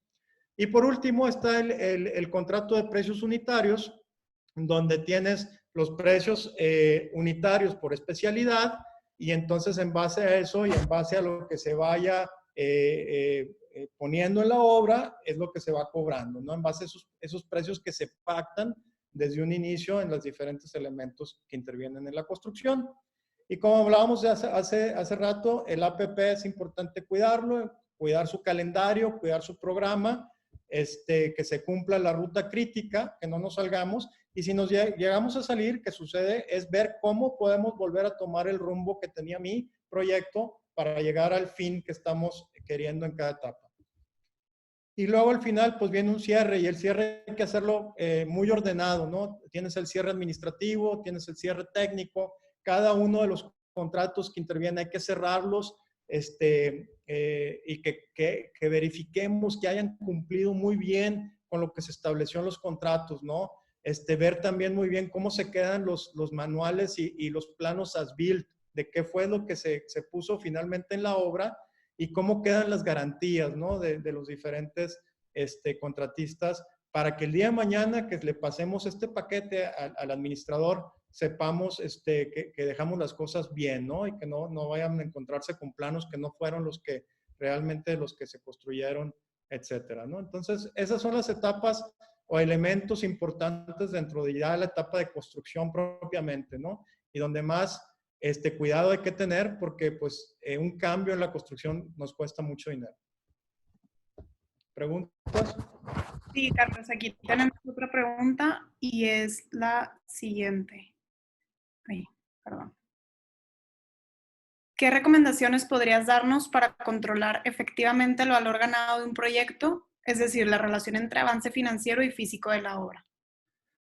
Y por último está el contrato de precios unitarios, donde tienes los precios unitarios por especialidad y entonces en base a eso y en base a lo que se vaya poniendo en la obra, es lo que se va cobrando, ¿no? En base a esos precios que se pactan desde un inicio en los diferentes elementos que intervienen en la construcción. Y como hablábamos hace rato, el APP es importante cuidarlo, cuidar su calendario, cuidar su programa, que se cumpla la ruta crítica, que no nos salgamos. Y si nos llegamos a salir, que sucede es ver cómo podemos volver a tomar el rumbo que tenía mi proyecto para llegar al fin que estamos queriendo en cada etapa. Y luego al final, pues viene un cierre, y el cierre hay que hacerlo muy ordenado, ¿no? Tienes el cierre administrativo, tienes el cierre técnico, cada uno de los contratos que intervienen hay que cerrarlos, y que verifiquemos que hayan cumplido muy bien con lo que se estableció en los contratos, ¿no? Ver también muy bien cómo se quedan los manuales y los planos as-built, de qué fue lo que se puso finalmente en la obra, y cómo quedan las garantías, ¿no? de los diferentes contratistas, para que el día de mañana que le pasemos este paquete al administrador, sepamos que dejamos las cosas bien, ¿no? Y que no vayan a encontrarse con planos que no fueron los que realmente los que se construyeron, etcétera, ¿no? Entonces, esas son las etapas o elementos importantes dentro de ya la etapa de construcción propiamente, ¿no? Y donde más cuidado hay que tener, porque pues un cambio en la construcción nos cuesta mucho dinero. ¿Preguntas? Sí, Carlos, aquí tenemos otra pregunta y es la siguiente. Ay, perdón. ¿Qué recomendaciones podrías darnos para controlar efectivamente el valor ganado de un proyecto? Es decir, la relación entre avance financiero y físico de la obra.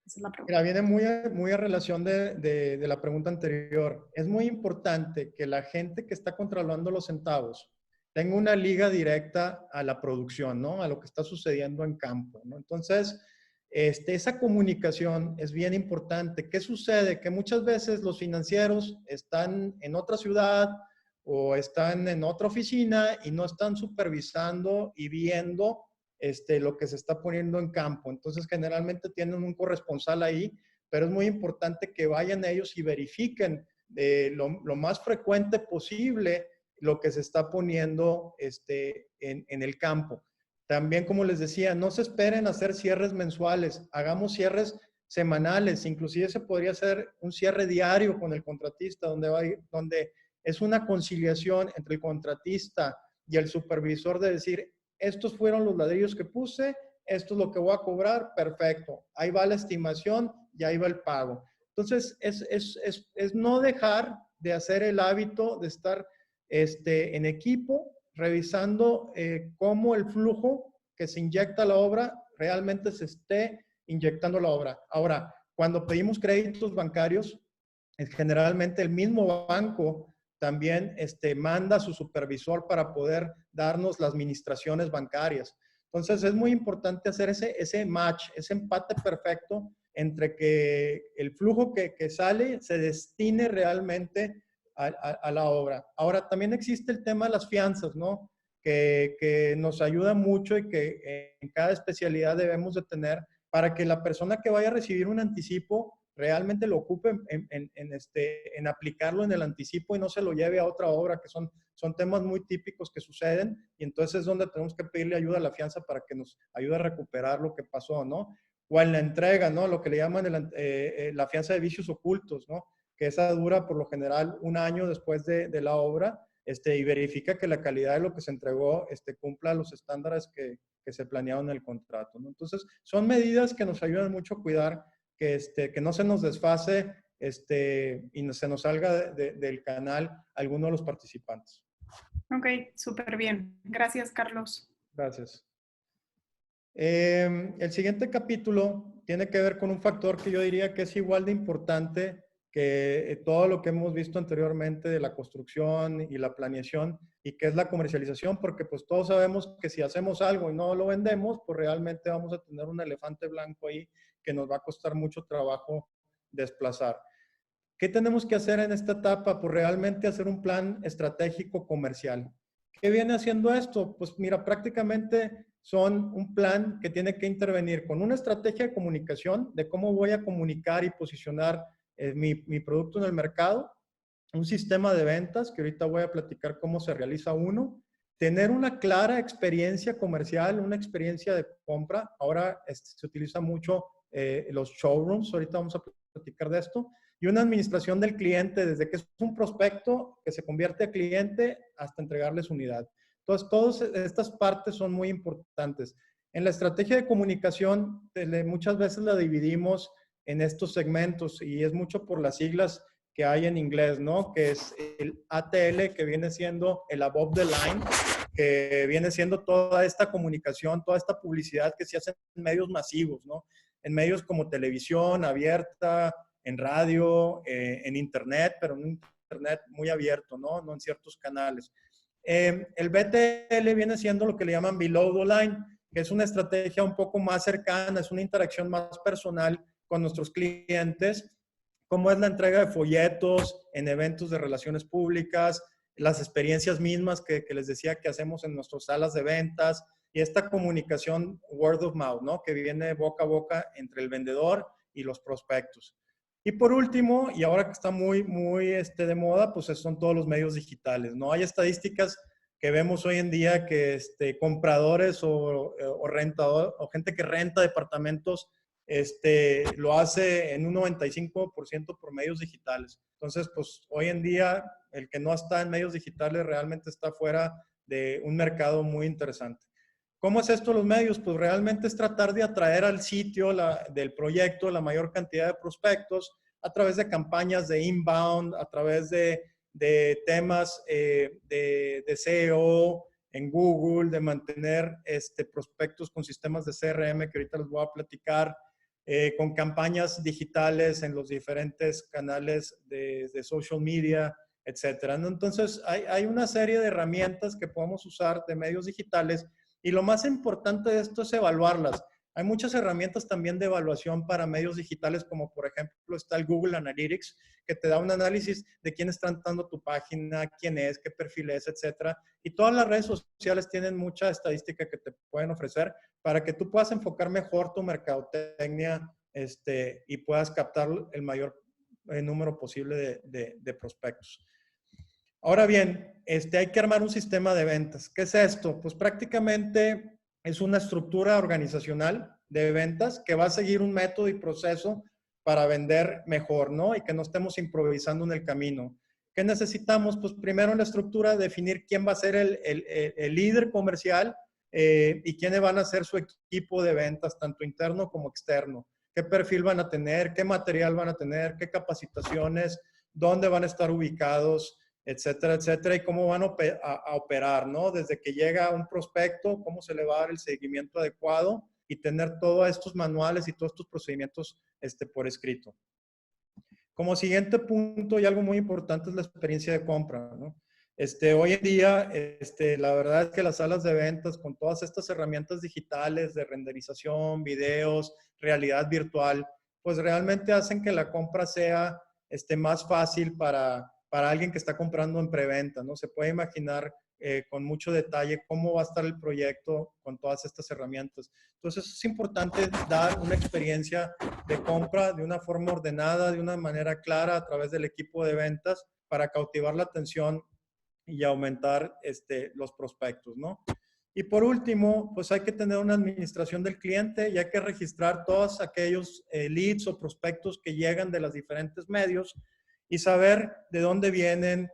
Esa es la pregunta. Mira, viene muy a relación de la pregunta anterior. Es muy importante que la gente que está controlando los centavos tenga una liga directa a la producción, ¿no? A lo que está sucediendo en campo, ¿no? Entonces, esa comunicación es bien importante. ¿Qué sucede? Que muchas veces los financieros están en otra ciudad o están en otra oficina y no están supervisando y viendo lo que se está poniendo en campo. Entonces, generalmente tienen un corresponsal ahí, pero es muy importante que vayan ellos y verifiquen lo más frecuente posible lo que se está poniendo en el campo. También, como les decía, no se esperen a hacer cierres mensuales, hagamos cierres semanales, inclusive se podría hacer un cierre diario con el contratista, donde es una conciliación entre el contratista y el supervisor de decir, estos fueron los ladrillos que puse, esto es lo que voy a cobrar, perfecto, ahí va la estimación y ahí va el pago. Entonces, es no dejar de hacer el hábito de estar en equipo, revisando cómo el flujo que se inyecta a la obra realmente se esté inyectando a la obra. Ahora, cuando pedimos créditos bancarios, generalmente el mismo banco también manda a su supervisor para poder darnos las administraciones bancarias. Entonces, es muy importante hacer ese match, ese empate perfecto entre que el flujo que sale se destine realmente a la obra. Ahora, también existe el tema de las fianzas, ¿no? Que nos ayuda mucho y que en cada especialidad debemos de tener para que la persona que vaya a recibir un anticipo realmente lo ocupe en aplicarlo en el anticipo y no se lo lleve a otra obra, que son temas muy típicos que suceden, y entonces es donde tenemos que pedirle ayuda a la fianza para que nos ayude a recuperar lo que pasó, ¿no? O en la entrega, ¿no? Lo que le llaman la fianza de vicios ocultos, ¿no? Que esa dura por lo general un año después de la obra, y verifica que la calidad de lo que se entregó cumpla los estándares que se planearon en el contrato, ¿no? Entonces, son medidas que nos ayudan mucho a cuidar que no se nos desfase y no se nos salga del canal alguno de los participantes. Ok, súper bien. Gracias, Carlos. Gracias. El siguiente capítulo tiene que ver con un factor que yo diría que es igual de importante que todo lo que hemos visto anteriormente de la construcción y la planeación, y que es la comercialización, porque pues todos sabemos que si hacemos algo y no lo vendemos, pues realmente vamos a tener un elefante blanco ahí que nos va a costar mucho trabajo desplazar. ¿Qué tenemos que hacer en esta etapa? Pues realmente hacer un plan estratégico comercial. ¿Qué viene haciendo esto? Pues mira, prácticamente son un plan que tiene que intervenir con una estrategia de comunicación, de cómo voy a comunicar y posicionar mi producto en el mercado, un sistema de ventas, que ahorita voy a platicar cómo se realiza uno, tener una clara experiencia comercial, una experiencia de compra. Ahora se utiliza mucho los showrooms, ahorita vamos a platicar de esto, y una administración del cliente desde que es un prospecto que se convierte a cliente hasta entregarle su unidad. Entonces, todas estas partes son muy importantes. En la estrategia de comunicación, muchas veces la dividimos en estos segmentos y es mucho por las siglas que hay en inglés, ¿no? Que es el ATL, que viene siendo el above the line, que viene siendo toda esta comunicación, toda esta publicidad que se hace en medios masivos, ¿no? En medios como televisión abierta, en radio, en internet, pero en un internet muy abierto, ¿no? No en ciertos canales. El BTL viene siendo lo que le llaman below the line, que es una estrategia un poco más cercana, es una interacción más personal con nuestros clientes, como es la entrega de folletos en eventos de relaciones públicas, las experiencias mismas que les decía que hacemos en nuestras salas de ventas y esta comunicación word of mouth, ¿no? Que viene boca a boca entre el vendedor y los prospectos. Y por último, y ahora que está muy de moda, pues son todos los medios digitales, ¿no? Hay estadísticas que vemos hoy en día que compradores o rentadores o gente que renta departamentos lo hace en un 95% por medios digitales. Entonces, pues hoy en día el que no está en medios digitales realmente está fuera de un mercado muy interesante. ¿Cómo es esto los medios? Pues realmente es tratar de atraer al sitio del proyecto la mayor cantidad de prospectos a través de campañas de inbound, a través de temas de SEO en Google, de mantener prospectos con sistemas de CRM que ahorita les voy a platicar, con campañas digitales en los diferentes canales de social media, etcétera, ¿no? Entonces, hay una serie de herramientas que podemos usar de medios digitales y lo más importante de esto es evaluarlas. Hay muchas herramientas también de evaluación para medios digitales, como por ejemplo está el Google Analytics, que te da un análisis de quién está entrando a tu página, quién es, qué perfil es, etcétera. Y todas las redes sociales tienen mucha estadística que te pueden ofrecer para que tú puedas enfocar mejor tu mercadotecnia y puedas captar el mayor número posible de prospectos. Ahora bien, hay que armar un sistema de ventas. ¿Qué es esto? Pues prácticamente es una estructura organizacional de ventas que va a seguir un método y proceso para vender mejor, ¿no? Y que no estemos improvisando en el camino. ¿Qué necesitamos? Pues primero en la estructura definir quién va a ser el líder comercial y quiénes van a ser su equipo de ventas, tanto interno como externo. ¿Qué perfil van a tener? ¿Qué material van a tener? ¿Qué capacitaciones? ¿Dónde van a estar ubicados? Etcétera, etcétera, y cómo van a operar, ¿no? Desde que llega un prospecto, cómo se le va a dar el seguimiento adecuado y tener todos estos manuales y todos estos procedimientos por escrito. Como siguiente punto y algo muy importante es la experiencia de compra, ¿no? Hoy en día, la verdad es que las salas de ventas con todas estas herramientas digitales de renderización, videos, realidad virtual, pues realmente hacen que la compra sea más fácil para alguien que está comprando en preventa, ¿no? Se puede imaginar con mucho detalle cómo va a estar el proyecto con todas estas herramientas. Entonces es importante dar una experiencia de compra de una forma ordenada, de una manera clara a través del equipo de ventas para cautivar la atención y aumentar los prospectos, ¿no? Y por último, pues hay que tener una administración del cliente y hay que registrar todos aquellos leads o prospectos que llegan de los diferentes medios y saber de dónde vienen,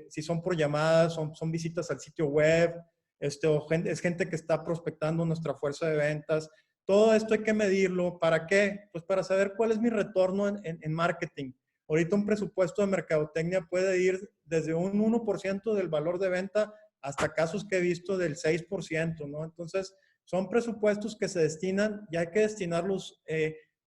si son por llamadas, son visitas al sitio web, es gente que está prospectando nuestra fuerza de ventas. Todo esto hay que medirlo. ¿Para qué? Pues para saber cuál es mi retorno en marketing. Ahorita un presupuesto de mercadotecnia puede ir desde un 1% del valor de venta hasta casos que he visto del 6%, ¿no? Entonces, son presupuestos que se destinan y hay que destinarlos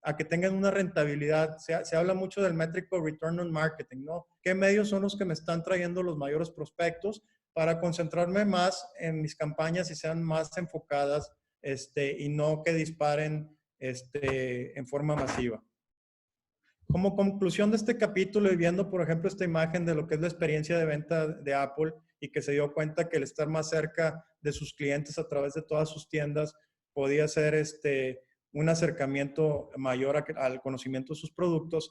a que tengan una rentabilidad. Se habla mucho del métrico Return on Marketing, ¿no? ¿Qué medios son los que me están trayendo los mayores prospectos para concentrarme más en mis campañas y sean más enfocadas y no que disparen en forma masiva? Como conclusión de este capítulo y viendo, por ejemplo, esta imagen de lo que es la experiencia de venta de Apple y que se dio cuenta que el estar más cerca de sus clientes a través de todas sus tiendas podía ser un acercamiento mayor al conocimiento de sus productos,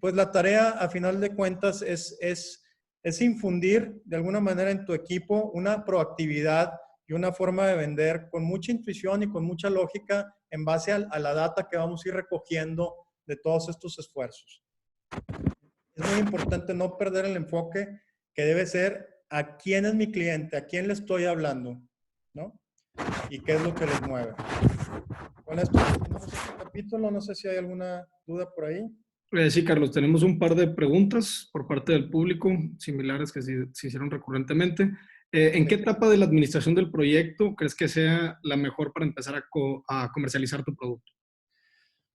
pues la tarea a final de cuentas es infundir de alguna manera en tu equipo una proactividad y una forma de vender con mucha intuición y con mucha lógica en base a la data que vamos a ir recogiendo de todos estos esfuerzos. Es muy importante no perder el enfoque que debe ser a quién es mi cliente, a quién le estoy hablando, ¿no? Y qué es lo que les mueve. Con esto terminamos este capítulo. No sé si hay alguna duda por ahí. Sí, Carlos, tenemos un par de preguntas por parte del público, similares que se hicieron recurrentemente. ¿En qué etapa de la administración del proyecto crees que sea la mejor para empezar a comercializar tu producto?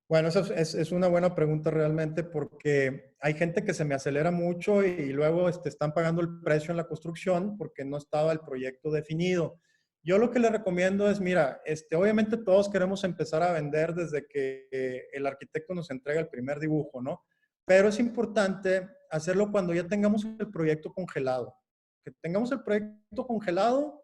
Bueno, esa es una buena pregunta realmente, porque hay gente que se me acelera mucho y luego están pagando el precio en la construcción porque no estaba el proyecto definido. Yo lo que le recomiendo es, mira, obviamente todos queremos empezar a vender desde que el arquitecto nos entrega el primer dibujo, ¿no? Pero es importante hacerlo cuando ya tengamos el proyecto congelado. Que tengamos el proyecto congelado,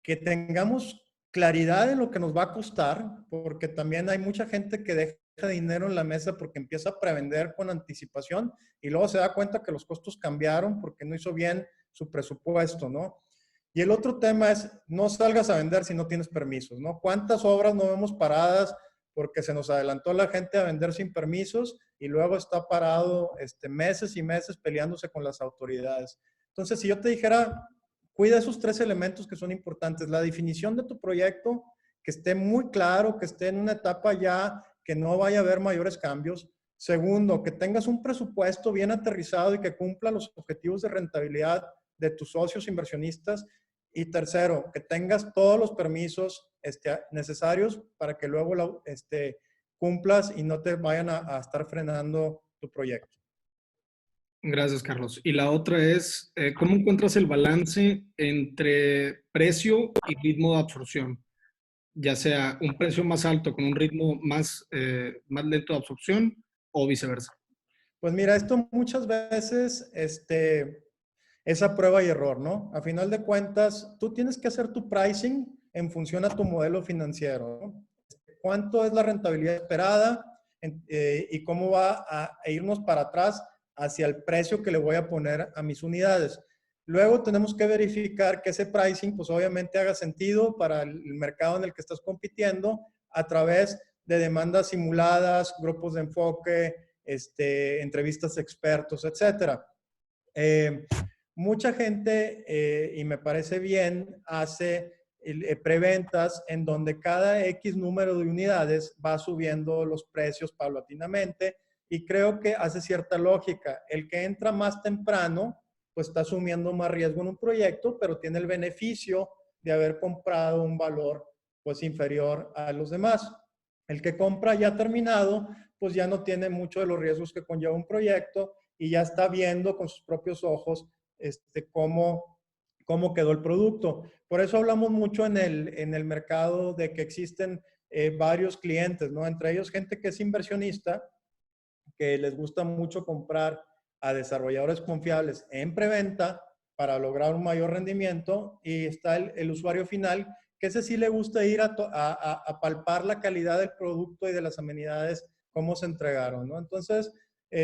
que tengamos claridad en lo que nos va a costar, porque también hay mucha gente que deja dinero en la mesa porque empieza a prevender con anticipación y luego se da cuenta que los costos cambiaron porque no hizo bien su presupuesto, ¿no? Y el otro tema es, no salgas a vender si no tienes permisos, ¿no? ¿Cuántas obras no vemos paradas porque se nos adelantó la gente a vender sin permisos y luego está parado meses y meses peleándose con las autoridades? Entonces, si yo te dijera, cuida esos 3 elementos que son importantes. La definición de tu proyecto, que esté muy claro, que esté en una etapa ya que no vaya a haber mayores cambios. Segundo, que tengas un presupuesto bien aterrizado y que cumpla los objetivos de rentabilidad de tus socios inversionistas. Y tercero, que tengas todos los permisos necesarios para que luego cumplas y no te vayan a estar frenando tu proyecto. Gracias, Carlos. Y la otra es, ¿cómo encuentras el balance entre precio y ritmo de absorción? Ya sea un precio más alto con un ritmo más lento de absorción o viceversa. Pues mira, esto muchas veces es a prueba y error, ¿no? A final de cuentas, tú tienes que hacer tu pricing en función a tu modelo financiero, ¿no? ¿Cuánto es la rentabilidad esperada y cómo va a irnos para atrás hacia el precio que le voy a poner a mis unidades? Luego tenemos que verificar que ese pricing, pues obviamente haga sentido para el mercado en el que estás compitiendo a través de demandas simuladas, grupos de enfoque, entrevistas de expertos, etcétera. Mucha gente, y me parece bien, hace preventas en donde cada X número de unidades va subiendo los precios paulatinamente y creo que hace cierta lógica. El que entra más temprano, pues está asumiendo más riesgo en un proyecto, pero tiene el beneficio de haber comprado un valor pues inferior a los demás. El que compra ya terminado, pues ya no tiene mucho de los riesgos que conlleva un proyecto y ya está viendo con sus propios ojos cómo quedó el producto. Por eso hablamos mucho en el mercado de que existen varios clientes, ¿no? Entre ellos gente que es inversionista, que les gusta mucho comprar a desarrolladores confiables en preventa para lograr un mayor rendimiento, y está el usuario final, que ese sí le gusta ir a palpar la calidad del producto y de las amenidades, cómo se entregaron, ¿no? Entonces,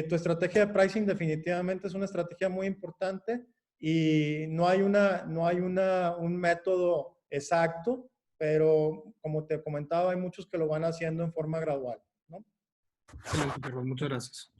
tu estrategia de pricing definitivamente es una estrategia muy importante y no hay un método exacto, pero como te comentaba, hay muchos que lo van haciendo en forma gradual, ¿no? Excelente, Carlos. Muchas gracias.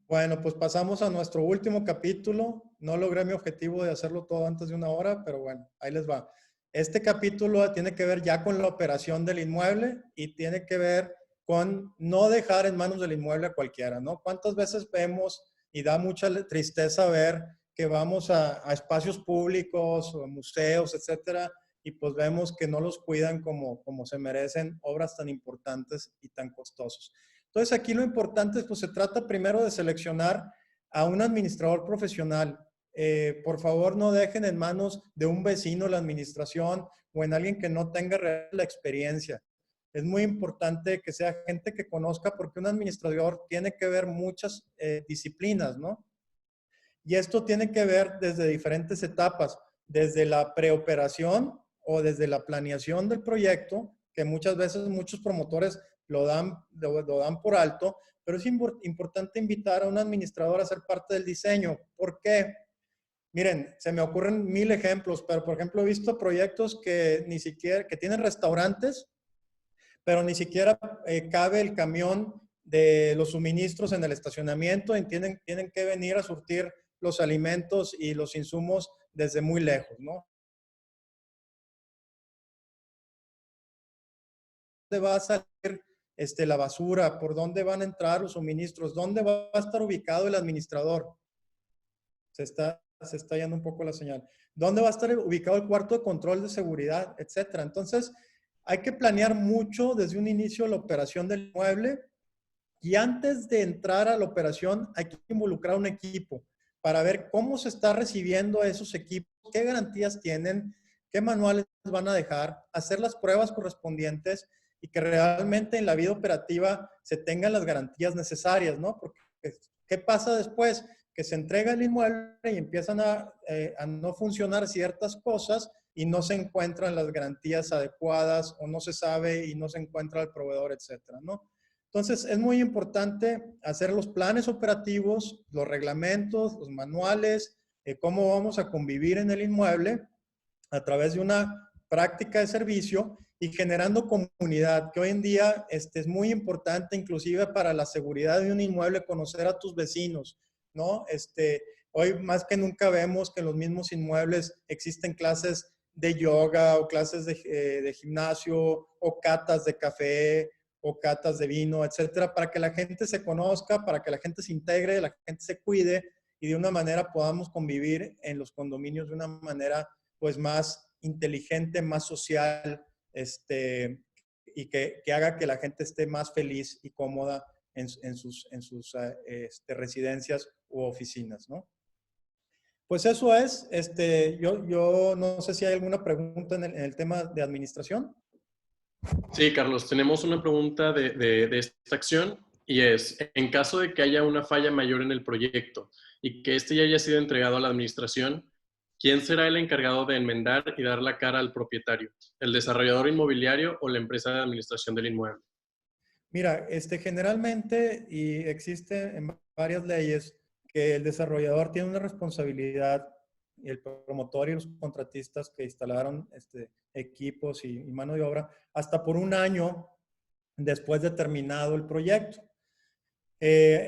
Bueno, pues pasamos a nuestro último capítulo. No logré mi objetivo de hacerlo todo antes de 1 hora, pero bueno, ahí les va. Este capítulo tiene que ver ya con la operación del inmueble y tiene que ver con no dejar en manos del inmueble a cualquiera, ¿no? ¿Cuántas veces vemos, y da mucha tristeza ver, que vamos a espacios públicos o museos, etcétera, y pues vemos que no los cuidan como se merecen obras tan importantes y tan costosas? Entonces aquí lo importante, pues se trata primero de seleccionar a un administrador profesional. Por favor, no dejen en manos de un vecino la administración o en alguien que no tenga la experiencia. Es muy importante que sea gente que conozca, porque un administrador tiene que ver muchas disciplinas, ¿no? Y esto tiene que ver desde diferentes etapas, desde la preoperación o desde la planeación del proyecto, que muchas veces muchos promotores lo dan por alto, pero es importante invitar a un administrador a ser parte del diseño. ¿Por qué? Miren, se me ocurren 1000 ejemplos, pero por ejemplo he visto proyectos que ni siquiera, que tienen restaurantes, pero ni siquiera cabe el camión de los suministros en el estacionamiento y tienen que venir a surtir los alimentos y los insumos desde muy lejos, ¿no? ¿Dónde va a salir la basura? ¿Por dónde van a entrar los suministros? ¿Dónde va a estar ubicado el administrador? Se está yendo un poco la señal. ¿Dónde va a estar ubicado el cuarto de control de seguridad, etcétera? Entonces, hay que planear mucho desde un inicio la operación del inmueble y antes de entrar a la operación hay que involucrar un equipo para ver cómo se está recibiendo a esos equipos, qué garantías tienen, qué manuales van a dejar, hacer las pruebas correspondientes y que realmente en la vida operativa se tengan las garantías necesarias, ¿no? Porque, ¿qué pasa después? Que se entrega el inmueble y empiezan a no funcionar ciertas cosas y no se encuentran las garantías adecuadas o no se sabe y no se encuentra el proveedor, etcétera, ¿no? Entonces, es muy importante hacer los planes operativos, los reglamentos, los manuales, cómo vamos a convivir en el inmueble a través de una práctica de servicio y generando comunidad, que hoy en día es muy importante, inclusive para la seguridad de un inmueble, conocer a tus vecinos, ¿no? Hoy más que nunca vemos que en los mismos inmuebles existen clases de yoga o clases de gimnasio o catas de café o catas de vino, etcétera, para que la gente se conozca, para que la gente se integre, la gente se cuide y de una manera podamos convivir en los condominios de una manera pues más inteligente, más social, y que haga que la gente esté más feliz y cómoda en sus residencias u oficinas, ¿no? Pues eso es, yo no sé si hay alguna pregunta en el tema de administración. Sí, Carlos, tenemos una pregunta de esta acción y es, en caso de que haya una falla mayor en el proyecto y que este ya haya sido entregado a la administración, ¿quién será el encargado de enmendar y dar la cara al propietario? ¿El desarrollador inmobiliario o la empresa de administración del inmueble? Mira, generalmente, y existe en varias leyes, que el desarrollador tiene una responsabilidad, y el promotor y los contratistas que instalaron equipos y mano de obra, hasta por 1 año después de terminado el proyecto.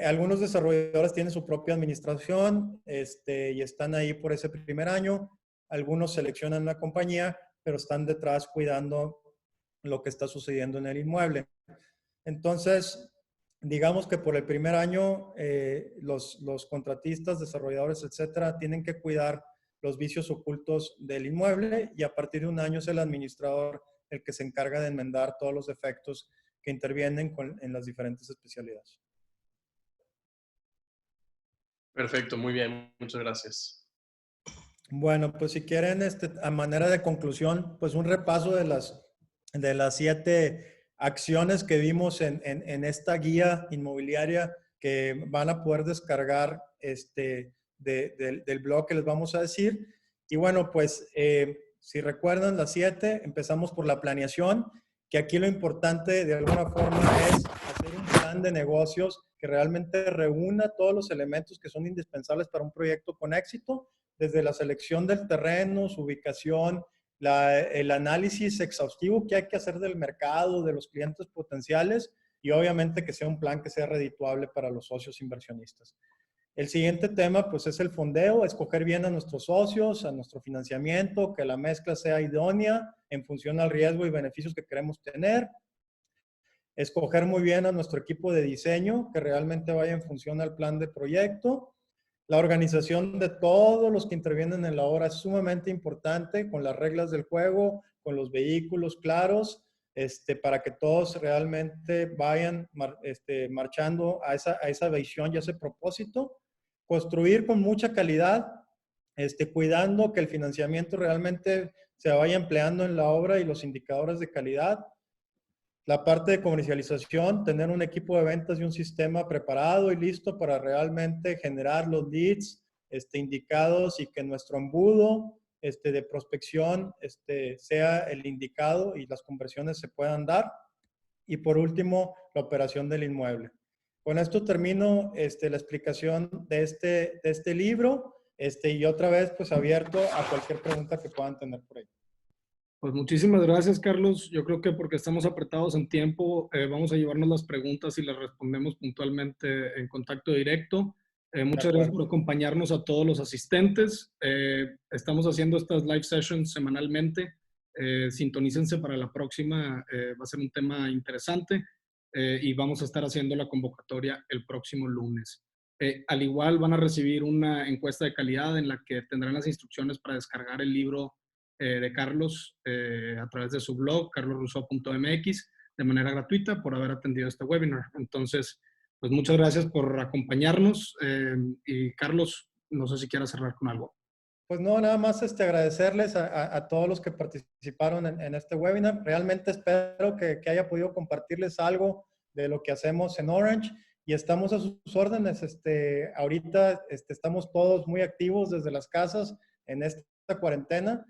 Algunos desarrolladores tienen su propia administración y están ahí por ese primer año. Algunos seleccionan una compañía, pero están detrás cuidando lo que está sucediendo en el inmueble. Entonces, digamos que por el primer año, los contratistas, desarrolladores, etcétera, tienen que cuidar los vicios ocultos del inmueble y a partir de 1 año es el administrador el que se encarga de enmendar todos los defectos que intervienen en las diferentes especialidades. Perfecto, muy bien, muchas gracias. Bueno, pues si quieren, a manera de conclusión, pues un repaso de las 7 acciones que vimos en esta guía inmobiliaria que van a poder descargar del blog que les vamos a decir. Y bueno, pues si recuerdan las 7, empezamos por la planeación, que aquí lo importante de alguna forma es hacer un plan de negocios que realmente reúna todos los elementos que son indispensables para un proyecto con éxito, desde la selección del terreno, su ubicación, el análisis exhaustivo que hay que hacer del mercado, de los clientes potenciales y obviamente que sea un plan que sea redituable para los socios inversionistas. El siguiente tema pues es el fondeo, escoger bien a nuestros socios, a nuestro financiamiento, que la mezcla sea idónea en función al riesgo y beneficios que queremos tener. Escoger muy bien a nuestro equipo de diseño, que realmente vaya en función al plan de proyecto. La organización de todos los que intervienen en la obra es sumamente importante, con las reglas del juego, con los vehículos claros, para que todos realmente vayan marchando a esa visión y a ese propósito. Construir con mucha calidad, cuidando que el financiamiento realmente se vaya empleando en la obra y los indicadores de calidad. La parte de comercialización, tener un equipo de ventas y un sistema preparado y listo para realmente generar los leads indicados y que nuestro embudo de prospección sea el indicado y las conversiones se puedan dar. Y por último, la operación del inmueble. Con esto termino la explicación de este libro. Y otra vez, pues abierto a cualquier pregunta que puedan tener por ahí. Pues muchísimas gracias, Carlos. Yo creo que porque estamos apretados en tiempo, vamos a llevarnos las preguntas y las respondemos puntualmente en contacto directo. Muchas gracias por acompañarnos a todos los asistentes. Estamos haciendo estas live sessions semanalmente. Sintonícense para la próxima. Va a ser un tema interesante y vamos a estar haciendo la convocatoria el próximo lunes. Al igual van a recibir una encuesta de calidad en la que tendrán las instrucciones para descargar el libro de Carlos a través de su blog, carlosrousseau.mx, de manera gratuita por haber atendido este webinar. Entonces, pues muchas gracias por acompañarnos y Carlos, no sé si quieras cerrar con algo. Pues no, nada más agradecerles a todos los que participaron en este webinar. Realmente espero que haya podido compartirles algo de lo que hacemos en Orange y estamos a sus órdenes. Ahorita estamos todos muy activos desde las casas en esta cuarentena.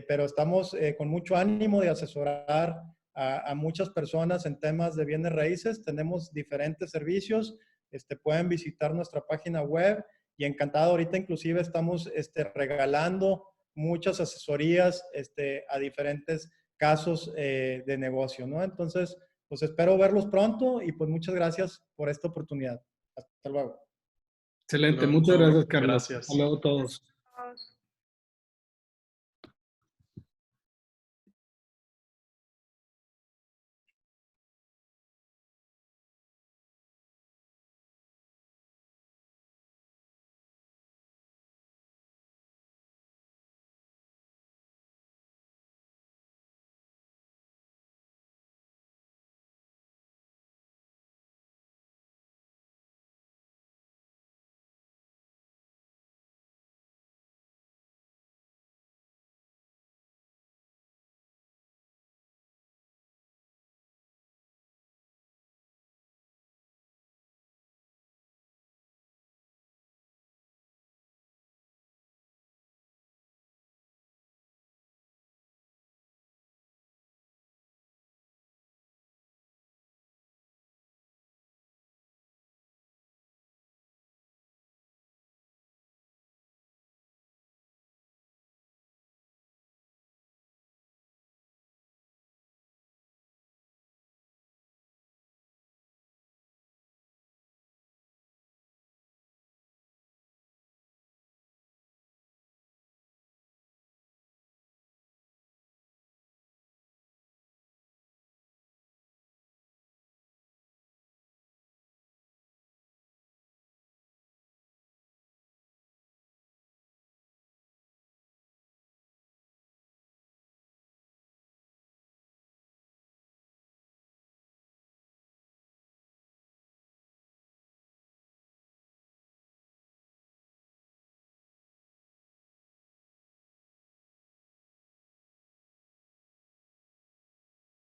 Pero estamos con mucho ánimo de asesorar a muchas personas en temas de bienes raíces. Tenemos diferentes servicios. Pueden visitar nuestra página web y encantado. Ahorita inclusive estamos regalando muchas asesorías a diferentes casos de negocio, ¿no? Entonces, pues espero verlos pronto y pues muchas gracias por esta oportunidad. Hasta luego. Excelente. Muchas gracias, Carlos. Gracias. Hasta luego a todos.